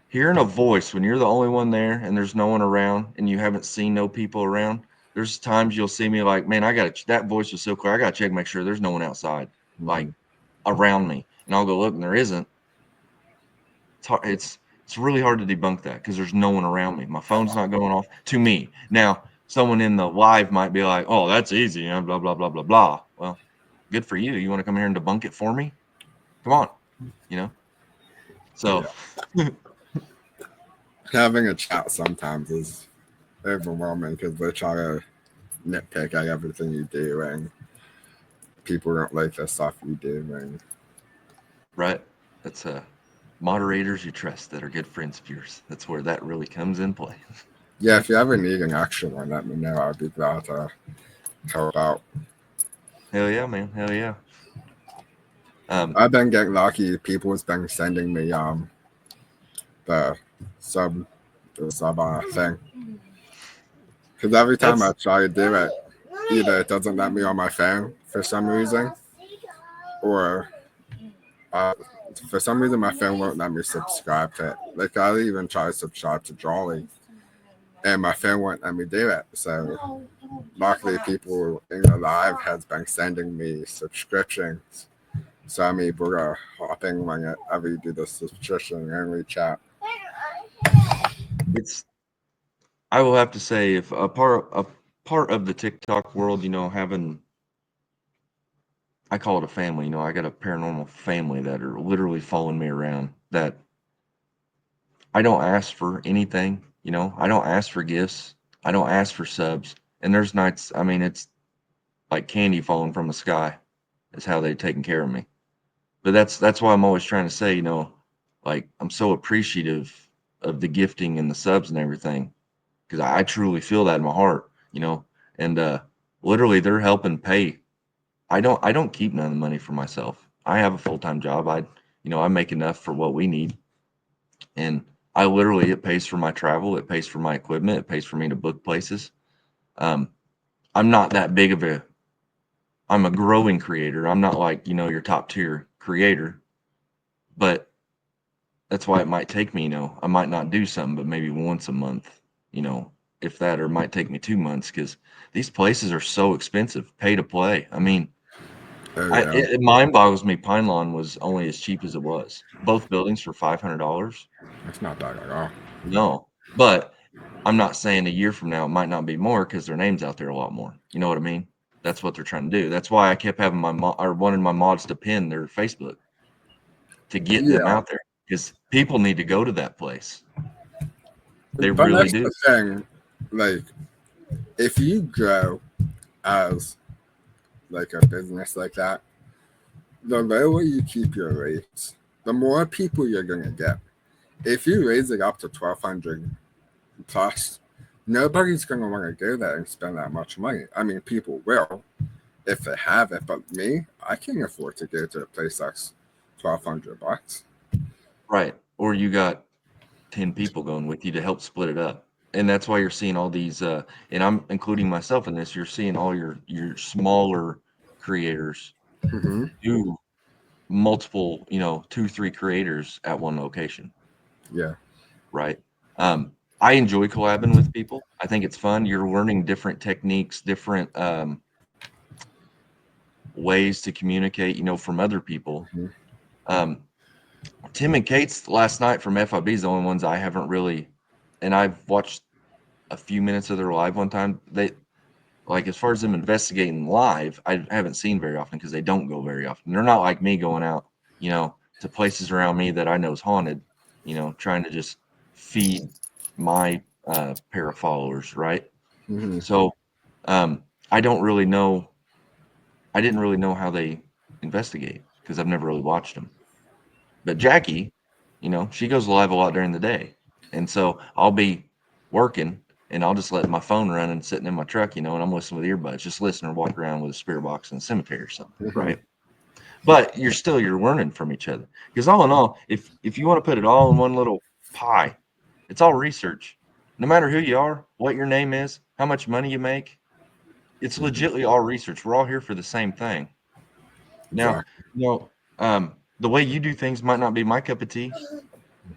Hearing a voice when you're the only one there and there's no one around and you haven't seen no people around, there's times you'll see me like, man, that voice was so clear. I gotta check, make sure there's no one outside, like Mhm. around me. And I'll go look and there isn't. It's hard, it's really hard to debunk that because there's no one around me. My phone's not going off to me. Now, someone in the live might be like, oh, that's easy, blah, blah, blah, blah, blah. Well, good for you. You want to come here and debunk it for me? Come on, you know? So Yeah. Having a chat sometimes is overwhelming because they try to nitpick at everything you do, and people don't like the stuff you do. And right. That's moderators you trust that are good friends of yours. That's where that really comes in play. yeah, if you ever need an extra one, let me know. I'd be glad to help out. Hell yeah, man. Hell yeah. I've been getting lucky. People has been sending me the sub thing because every time I That's try to do it, either it doesn't let me on my phone for some reason, or uh, for some reason my phone won't let me subscribe to it. Like I even try to subscribe to Jolly, and my phone won't let me do it. So luckily, people in the live has been sending me subscriptions, so I'm able to hop in whenever you do the subscription and we chat. it's I will have to say if a part of the TikTok world, having I call it a family, I got a paranormal family that are literally following me around that I don't ask for anything, I don't ask for gifts. I don't ask for subs. And there's nights, I mean, it's like candy falling from the sky is how they've taken care of me. But that's why I'm always trying to say, like I'm so appreciative of the gifting and the subs and everything because I truly feel that in my heart, and literally they're helping pay. I don't keep none of the money for myself. I have a full-time job. I make enough for what we need. And it pays for my travel, it pays for my equipment, it pays for me to book places. Um, I'm not that big of I'm a growing creator. I'm not like, your top tier creator, but that's why it might take me, I might not do something, but maybe once a month, if that, or it might take me 2 months because these places are so expensive, pay to play. I mean, Oh yeah, it mind boggles me. Pine Lawn was only as cheap as it was. Both buildings for $500. it's not that at all. No, but I'm not saying a year from now it might not be more because their name's out there a lot more. You know what I mean? That's what they're trying to do. That's why I kept having or wanted my mods to pin their Facebook to get them Yeah, out there because people need to go to that place. They but really that's do. the thing. Like, if you grow as like a business like that, the lower you keep your rates, the more people you're gonna get. If you raise it up to 1,200 plus, nobody's gonna want to go there and spend that much money. I mean, people will if they have it, but me, I can't afford to go to a place that's $1,200. Right. Or you got 10 people going with you to help split it up. And that's why you're seeing all these and I'm including myself in this, you're seeing all your smaller creators Mm-hmm. do multiple, 2, 3 creators at one location, Yeah. right? I enjoy collabing with people. I think it's fun. You're learning different techniques, different ways to communicate, from other people. Mm-hmm. Um, Tim and Kate's last night from FIB is the only ones I haven't really, and I've watched a few minutes of their live one time. They like as far as them investigating live, I haven't seen very often because they don't go very often. They're not like me going out, to places around me that I know is haunted, trying to just feed my pair of followers, right? Mm-hmm. So I don't really know. I didn't really know how they investigate because I've never really watched them. But Jackie, she goes live a lot during the day. And so I'll be working and I'll just let my phone run and sitting in my truck, and I'm listening with earbuds, just listen or walk around with a spirit box in the cemetery or something, Mm-hmm. right? But you're learning from each other. Because all in all, if you want to put it all in one little pie, it's all research. No matter who you are, what your name is, how much money you make, it's legitly all research. We're all here for the same thing. Now, Exactly. the way you do things might not be my cup of tea,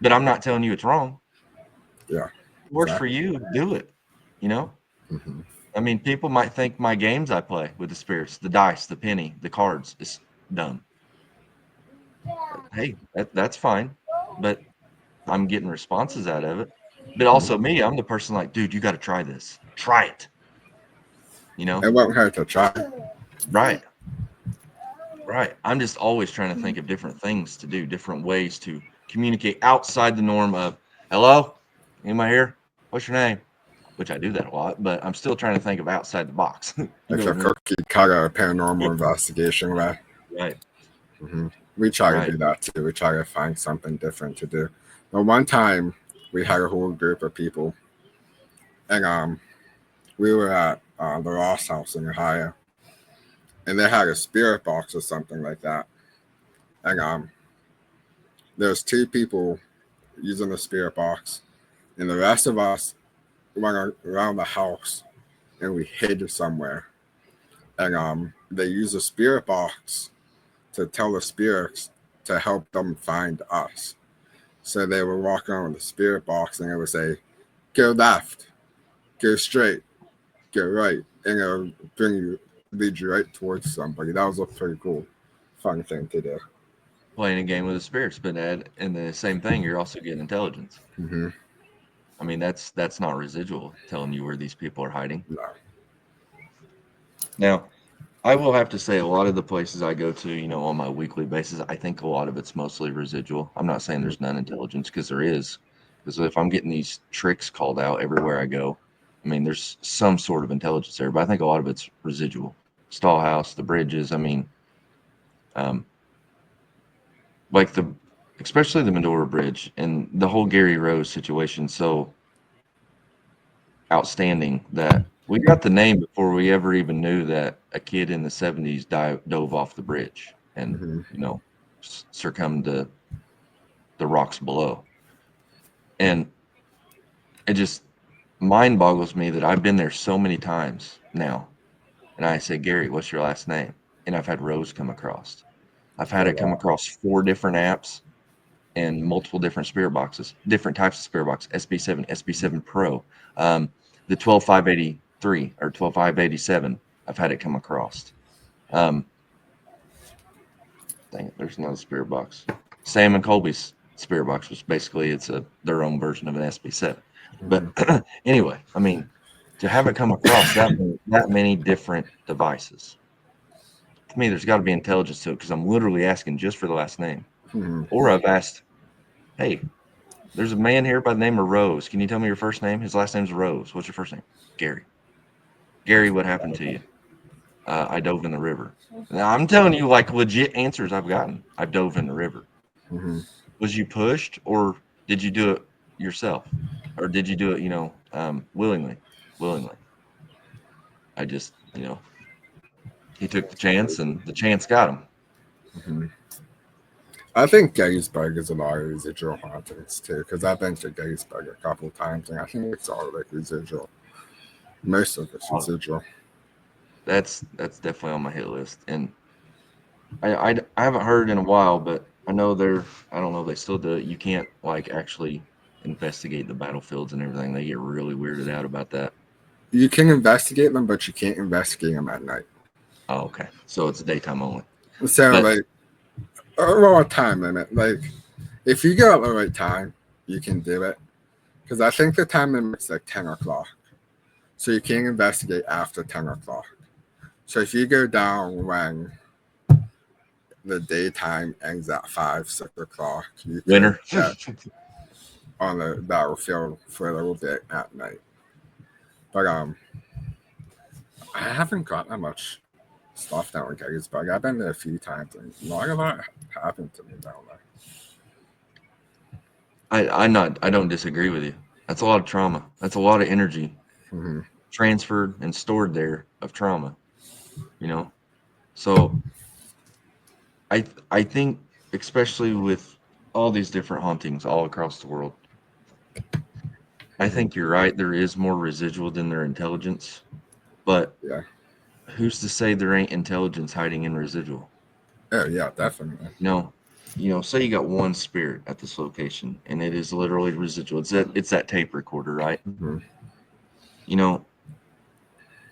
but I'm not telling you it's wrong. Yeah. It works for Exactly. you, do it. You know? Mm-hmm. I mean, people might think my games I play with the spirits, the dice, the penny, the cards is dumb. Hey, that's fine. But I'm getting responses out of it. But also me, I'm the person like, dude, you got to try this. Try it. It won't hurt to try. Right. Right. I'm just always trying to think of different things to do, different ways to communicate outside the norm of, hello, anybody here? What's your name? Which I do that a lot, but I'm still trying to think of outside the box. You Like know a what I mean? cookie cutter paranormal investigation way. Right. Mm-hmm. We try to Right. do that too. We try to find something different to do. But one time we had a whole group of people, and we were at the Ross House in Ohio, and they had a spirit box or something like that. And there's 2 people using the spirit box, and the rest of us went around the house and we hid somewhere. And they used the spirit box to tell the spirits to help them find us. So they were walking around with the spirit box and it would say, go left, go straight, go right. And it would lead you right towards somebody. That was a pretty cool, fun thing to do. Playing a game with the spirits, but and the same thing, you're also getting intelligence. Mm-hmm. I mean, that's not residual telling you where these people are hiding. No. Now, I will have to say a lot of the places I go to, on my weekly basis, I think a lot of it's mostly residual. I'm not saying there's none intelligence because there is. Because if I'm getting these tricks called out everywhere I go, I mean, there's some sort of intelligence there, but I think a lot of it's residual. Stall house, the bridges. I mean, um, like especially the Medora Bridge and the whole Gary Rose situation. So outstanding that We got the name before we ever even knew that a kid in the 70s dove off the bridge and, succumbed to the rocks below. And it just mind boggles me that I've been there so many times now. And I say, Gary, what's your last name? And I've had Rose come across. I've had it come across 4 different apps and multiple different spirit boxes, different types of spirit box, SB7, SB7 Pro, the 12583 or 12587. I've had it come across. Dang it, there's another spirit box. Sam and Colby's spirit box was basically their own version of an SB7. But anyway, I mean, to have it come across that many different devices, to me, there's got to be intelligence to it because I'm literally asking just for the last name. Or I've asked, hey, there's a man here by the name of Rose. Can you tell me your first name? His last name's Rose. What's your first name? Gary. Gary, what happened to you? I dove in the river. Now, I'm telling you, like, legit answers I've gotten. I dove in the river. Was you pushed, or did you do it yourself? Or did you do it, willingly? Willingly. I just, he took the chance, and the chance got him. I think Gettysburg is a lot of residual hauntings too, because I've been to Gettysburg a couple of times, and I think it's all like residual. Most of it's residual. That's definitely on my hit list, and I haven't heard in a while, but I know I don't know if they still do it. You can't like actually investigate the battlefields and everything. They get really weirded out about that. You can investigate them, but you can't investigate them at night. Oh, okay. So it's daytime only. So like a time limit. Like if you go at the right time, you can do it. Because I think the time limit's like 10 o'clock. So you can't investigate after 10 o'clock. So if you go down when the daytime ends at 5, 6 o'clock, you can Winter. get on the battlefield for a little bit at night. But I haven't got that much stuff down in Gettysburg. I've been there a few times, and not a lot happened to me down there. I don't disagree with you. That's a lot of trauma. That's a lot of energy transferred and stored there of trauma. So I think, especially with all these different hauntings all across the world, I think you're right. There is more residual than their intelligence, but who's to say there ain't intelligence hiding in residual? Oh yeah, definitely. Say you got one spirit at this location, and it is literally residual. It's that tape recorder, right?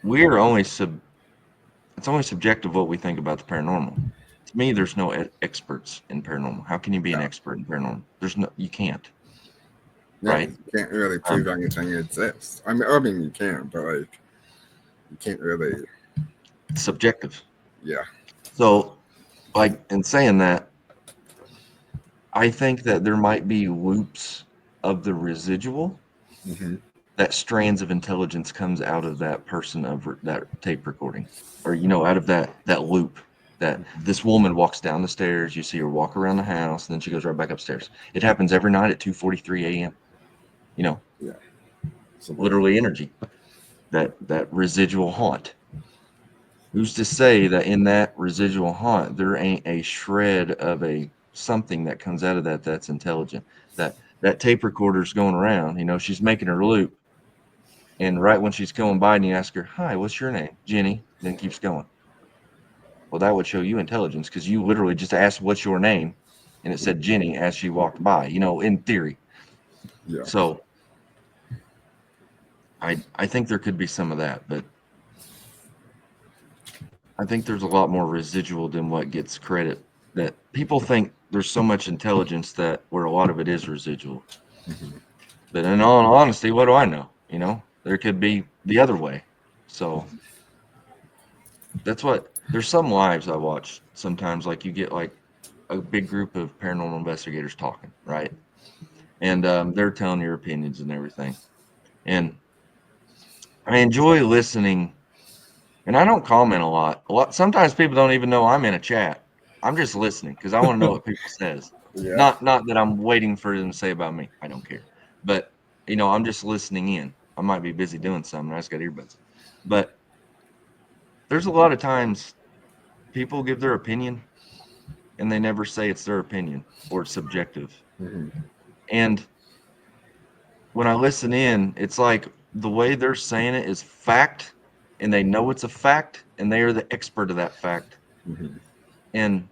We're only it's only subjective what we think about the paranormal. To me, there's no experts in paranormal. How can you be an expert in paranormal? You can't. Right? You can't really prove anything exists. I mean, you can, but like, you can't really. It's subjective. Yeah. So, like, in saying that, I think that there might be loops of the residual that strands of intelligence comes out of that person of that tape recording, or out of that loop. That this woman walks down the stairs, you see her walk around the house, and then she goes right back upstairs. It happens every night at 2:43 a.m. So literally energy. That residual haunt. Who's to say that in that residual haunt there ain't a shred of something that comes out of that's intelligent? That tape recorder's going around, she's making her loop. And right when she's going by and you ask her, hi, what's your name? Jenny, then keeps going. Well, that would show you intelligence because you literally just asked what's your name and it said Jenny as she walked by, in theory. Yeah. So I think there could be some of that, but I think there's a lot more residual than what gets credit. That people think there's so much intelligence where a lot of it is residual. But in all honesty, what do I know? There could be the other way. So there's some lives I watch sometimes, like you get like a big group of paranormal investigators talking, right? And they're telling your opinions and everything. And I enjoy listening, and I don't comment a lot. Sometimes people don't even know I'm in a chat. I'm just listening because I want to know what people says. Yeah. Not that I'm waiting for them to say about me. I don't care. But I'm just listening in. I might be busy doing something. I just got earbuds. But there's a lot of times people give their opinion and they never say it's their opinion or it's subjective. And when I listen in, it's like the way they're saying it is fact, and they know it's a fact, and they are the expert of that fact. And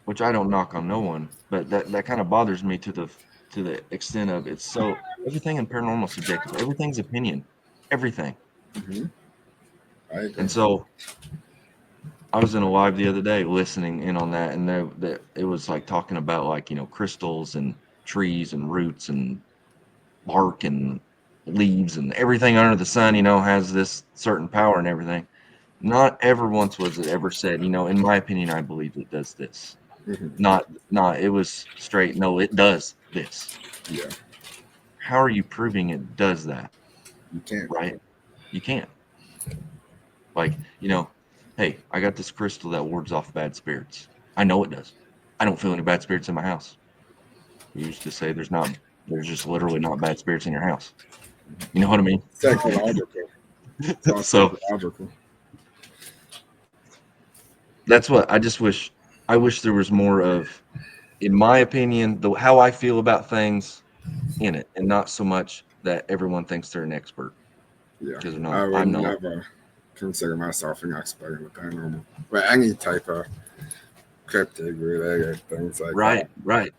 which I don't knock on no one, but that kind of bothers me to the extent of it's so everything in paranormal is subjective. Everything's opinion, everything. I agree. And so I was in a live the other day listening in on that, and it was like talking about like crystals and trees and roots and bark and leaves and everything under the sun, has this certain power and everything. Not ever once was it ever said, in my opinion, I believe it does this. Not, it was straight, no, it does this. Yeah. How are you proving it does that? You can't. Right? You can't. Like, hey, I got this crystal that wards off bad spirits. I know it does. I don't feel any bad spirits in my house. We used to say there's just literally not bad spirits in your house. You know what I mean? Psychological. So that's what I wish there was more of, in my opinion, how I feel about things in it, and not so much that everyone thinks they're an expert. Yeah. Because no, I would I'm not. never consider myself an expert in the paranormal. But any type of cryptid related things like that. Right.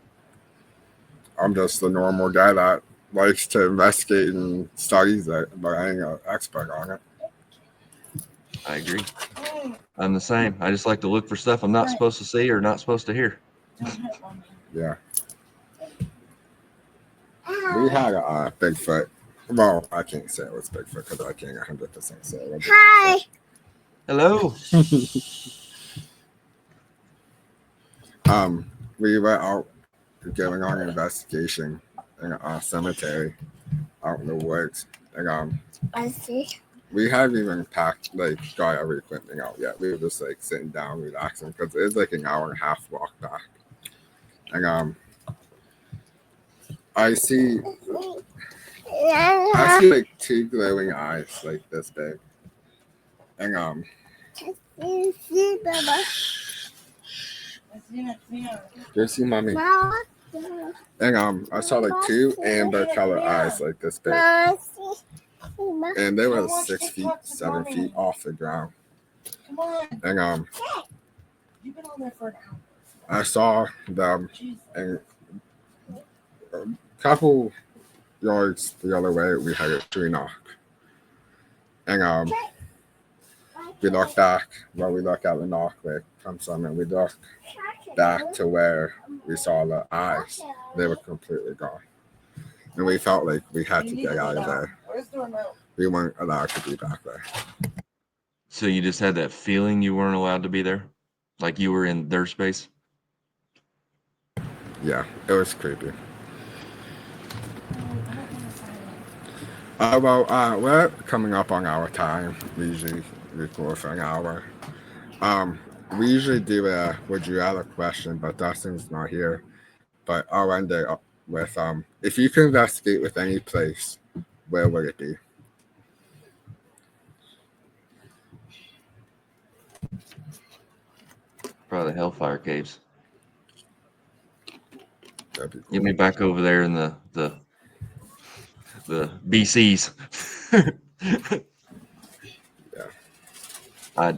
I'm just the normal guy that likes to investigate and studies it, but I ain't an expert on it. I agree. I'm the same. I just like to look for stuff I'm not supposed to see or not supposed to hear. Yeah. We had a Bigfoot. Well, I can't say it was Bigfoot because I can't 100% say it was Bigfoot. Hi. Hello. We went out going on an investigation in a cemetery out in the woods, and I see. we haven't even got our equipment out yet. We were just sitting down, relaxing, because it's an hour and a half walk back. And I see two glowing eyes this big. And You see, Baba. you see, mommy. Mama. And I saw two amber color eyes this big. And they were 6 feet, 7 feet off the ground. And You've been on there for an hour. I saw them and a couple yards the other way we had a tree knock. And we looked back. Well, we looked at the knock where it comes from, and we looked back to where we saw the eyes. They were completely gone. And we felt like we had to get out of there. We weren't allowed to be back there. So you just had that feeling you weren't allowed to be there? Like you were in their space? Yeah, it was creepy. We're coming up on our time. We usually record for an hour. We usually do a would you rather question, but Dustin's not here. But I'll end it up with if you could investigate with any place, where would it be? Probably the Hellfire Caves. That'd be cool. Get me back over there in the BCs. Yeah. I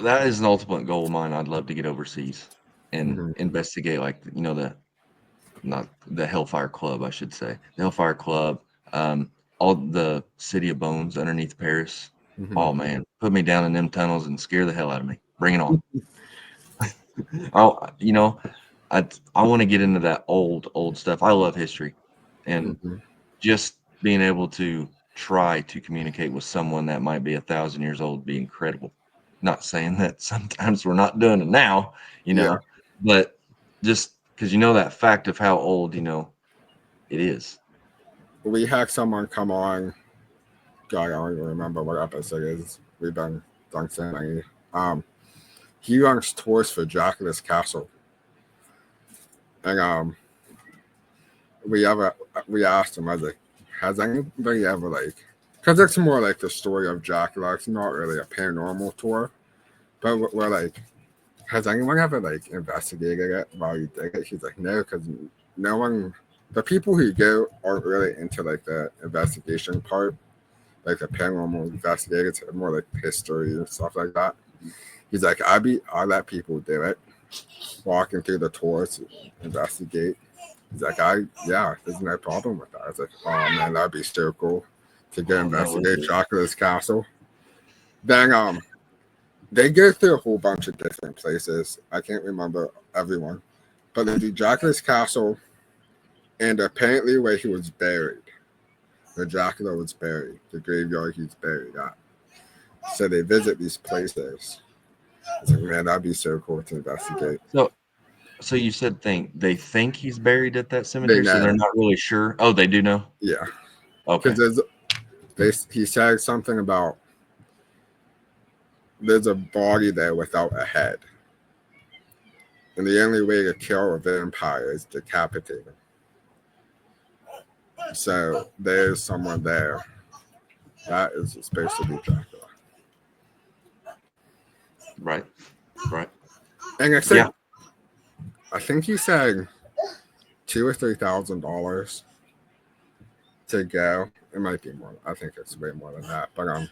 that is an ultimate goal of mine. I'd love to get overseas and investigate not the Hellfire Club, I should say. The Hellfire Club, all the City of Bones underneath Paris. Oh man, put me down in them tunnels and scare the hell out of me. Bring it on. I want to get into that old stuff. I love history, and just being able to try to communicate with someone that might be 1,000 years old would be incredible. Not saying that sometimes we're not doing it now, but just because that fact of how old, it is. We had someone come on. God, I don't even remember what episode it is. We've done so many. He runs tours for Dracula's Castle. And we asked him, I was like, has anybody ever Because it's more like the story of Dracula. It's not really a paranormal tour, but we're like, has anyone ever like investigated it while you did it? He's like, no, because no one, the people who go aren't really into like the investigation part, like the paranormal investigators, more like history and stuff like that. He's like, I let people do it, walking through the tours, investigate. He's like, there's no problem with that. I was like, oh man, that'd be so cool to go investigate Dracula's castle. Then they go through a whole bunch of different places. I can't remember everyone, but they do Dracula's castle, and apparently where he was buried, where Dracula was buried, the graveyard he's buried at. So they visit these places. I was like, man, that'd be so cool to investigate. So you said they think he's buried at that cemetery, They so know. they're not really sure. Oh, they do know. Yeah, Okay. because he said something about there's a body there without a head, and the only way to kill a vampire is decapitate him. So there's someone there that is supposed to be Dracula. Right. And I said, I think he said $2,000 or $3,000 to go. It might be more. I think it's way more than that. But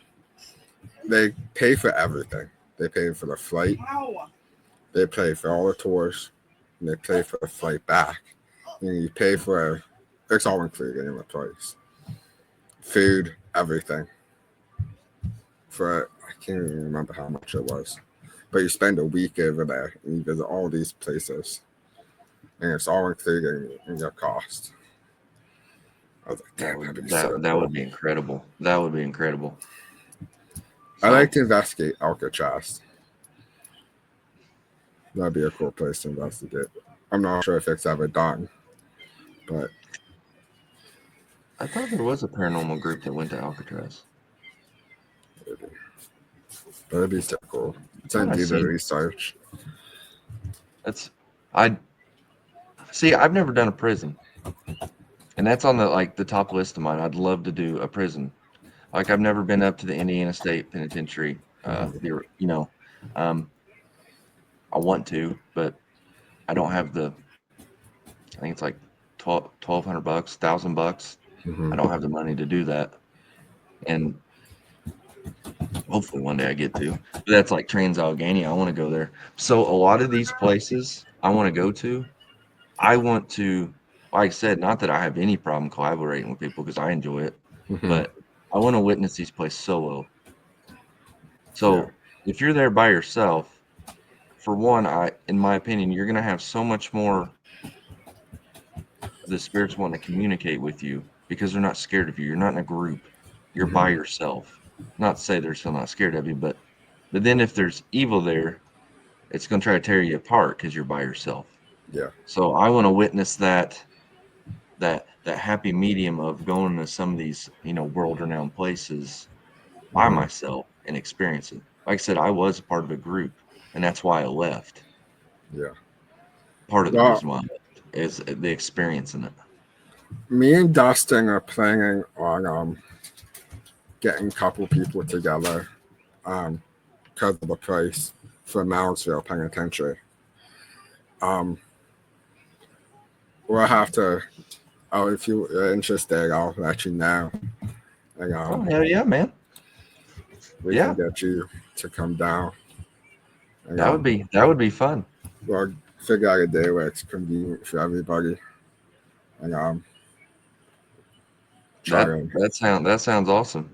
they pay for everything. They pay for the flight. They pay for all the tours. And they pay for the flight back. And you pay for it's all included in the price. Food, everything. I can't even remember how much it was. But you spend a week over there and you visit all these places. And it's all included in your cost. I was like, damn, that would be incredible. That would be incredible. I like to investigate Alcatraz. That'd be a cool place to investigate. I'm not sure if it's ever done, but I thought there was a paranormal group that went to Alcatraz. maybe. But it'd be so cool. Time to do the research. I've never done a prison, and that's on the top list of mine. I'd love to do a prison. Like I've never been up to the Indiana State Penitentiary. I want to, but I don't have I think it's like $1,200, $1,000. I don't have the money to do that, and hopefully one day I get to. But that's like Trans-Allegheny. I want to go there. So a lot of these places I want to go to, I want to, like I said, not that I have any problem collaborating with people because I enjoy it, but I want to witness these places solo. So if you're there by yourself, for one, in my opinion, you're going to have so much more the spirits want to communicate with you because they're not scared of you. You're not in a group. You're by yourself. Not to say they're still not scared of you, but then if there's evil there, it's going to try to tear you apart because you're by yourself. Yeah. So I want to witness that happy medium of going to some of these, world-renowned places by myself and experience it. Like I said, I was a part of a group, and that's why I left. Yeah. Part of the reason why I left is the experience in it. Me and Dustin are planning on getting a couple people together because of the price for Moundsville Penitentiary. We'll have to, if you're interested, I'll let you know. And, hell yeah, man. We can get you to come down. And, that would be fun. We'll figure out a day where it's convenient for everybody. And that sounds awesome.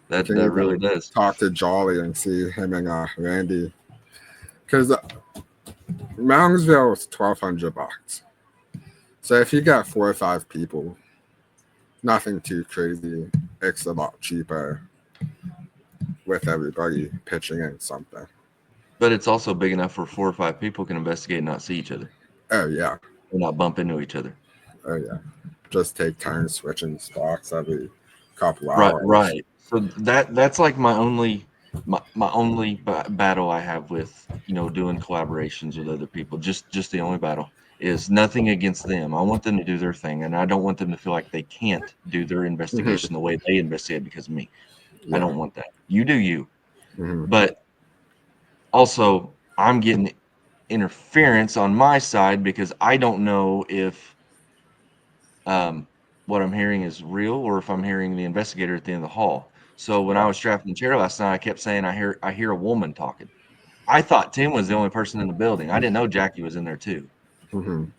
That really does. Talk to Jolly and see him and Randy, because Moundsville is $1,200. So if you got 4 or 5 people, nothing too crazy. It's a lot cheaper with everybody pitching in something. But it's also big enough for 4 or 5 people can investigate and not see each other. Oh yeah. And not bump into each other. Oh yeah. Just take turns switching spots every couple hours. Right. So that's like my only battle I have with doing collaborations with other people. Just the only battle is nothing against them. I want them to do their thing, and I don't want them to feel like they can't do their investigation the way they investigate because of me. Yeah. I don't want that. You do you. Mhm. But also, I'm getting interference on my side because I don't know if what I'm hearing is real or if I'm hearing the investigator at the end of the hall. So when I was strapped in the chair last night, I kept saying I hear a woman talking. I thought Tim was the only person in the building. I didn't know Jackie was in there too. Mhm.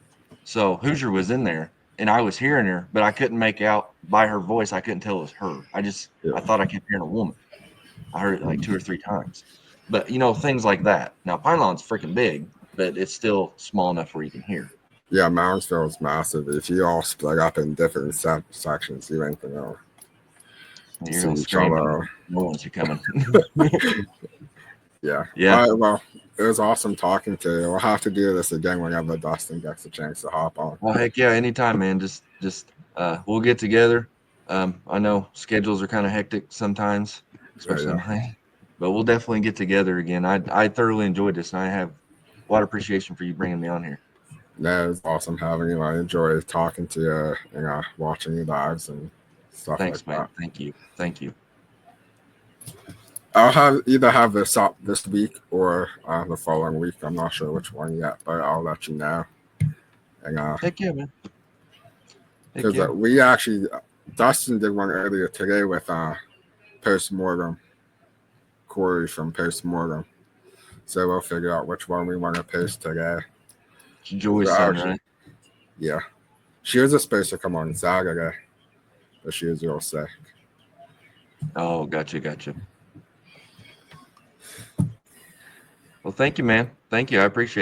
So Hoosier was in there, and I was hearing her, but I couldn't make out by her voice. I couldn't tell it was her. I thought I kept hearing a woman. I heard it like 2 or 3 times. But things like that. Now Pine Lawn's freaking big, but it's still small enough where you can hear. Yeah, Moundsville is massive. If you all split up in different sections, you ain't gonna You're see gonna each scream. other. No one's coming. Yeah. Yeah. All right, well, it was awesome talking to you. We'll have to do this again whenever Dustin gets a chance to hop on. Well, heck yeah, anytime, man. Just we'll get together. I know schedules are kind of hectic sometimes, especially mine, but we'll definitely get together again. I thoroughly enjoyed this, and I have a lot of appreciation for you bringing me on here. Yeah, it's awesome having you. I enjoy talking to you and watching your lives and stuff Thanks, like man. that. Thank you. I'll either have this up this week or the following week. I'm not sure which one yet, but I'll let you know. And Heck yeah, man. because we actually, Dustin did one earlier today with postmortem, Corey from postmortem. So we'll figure out which one we want to post today. Joy's son, right? Yeah. She was supposed to come on Saturday, but she was real sick. Oh, gotcha. Well, thank you, man. Thank you. I appreciate it.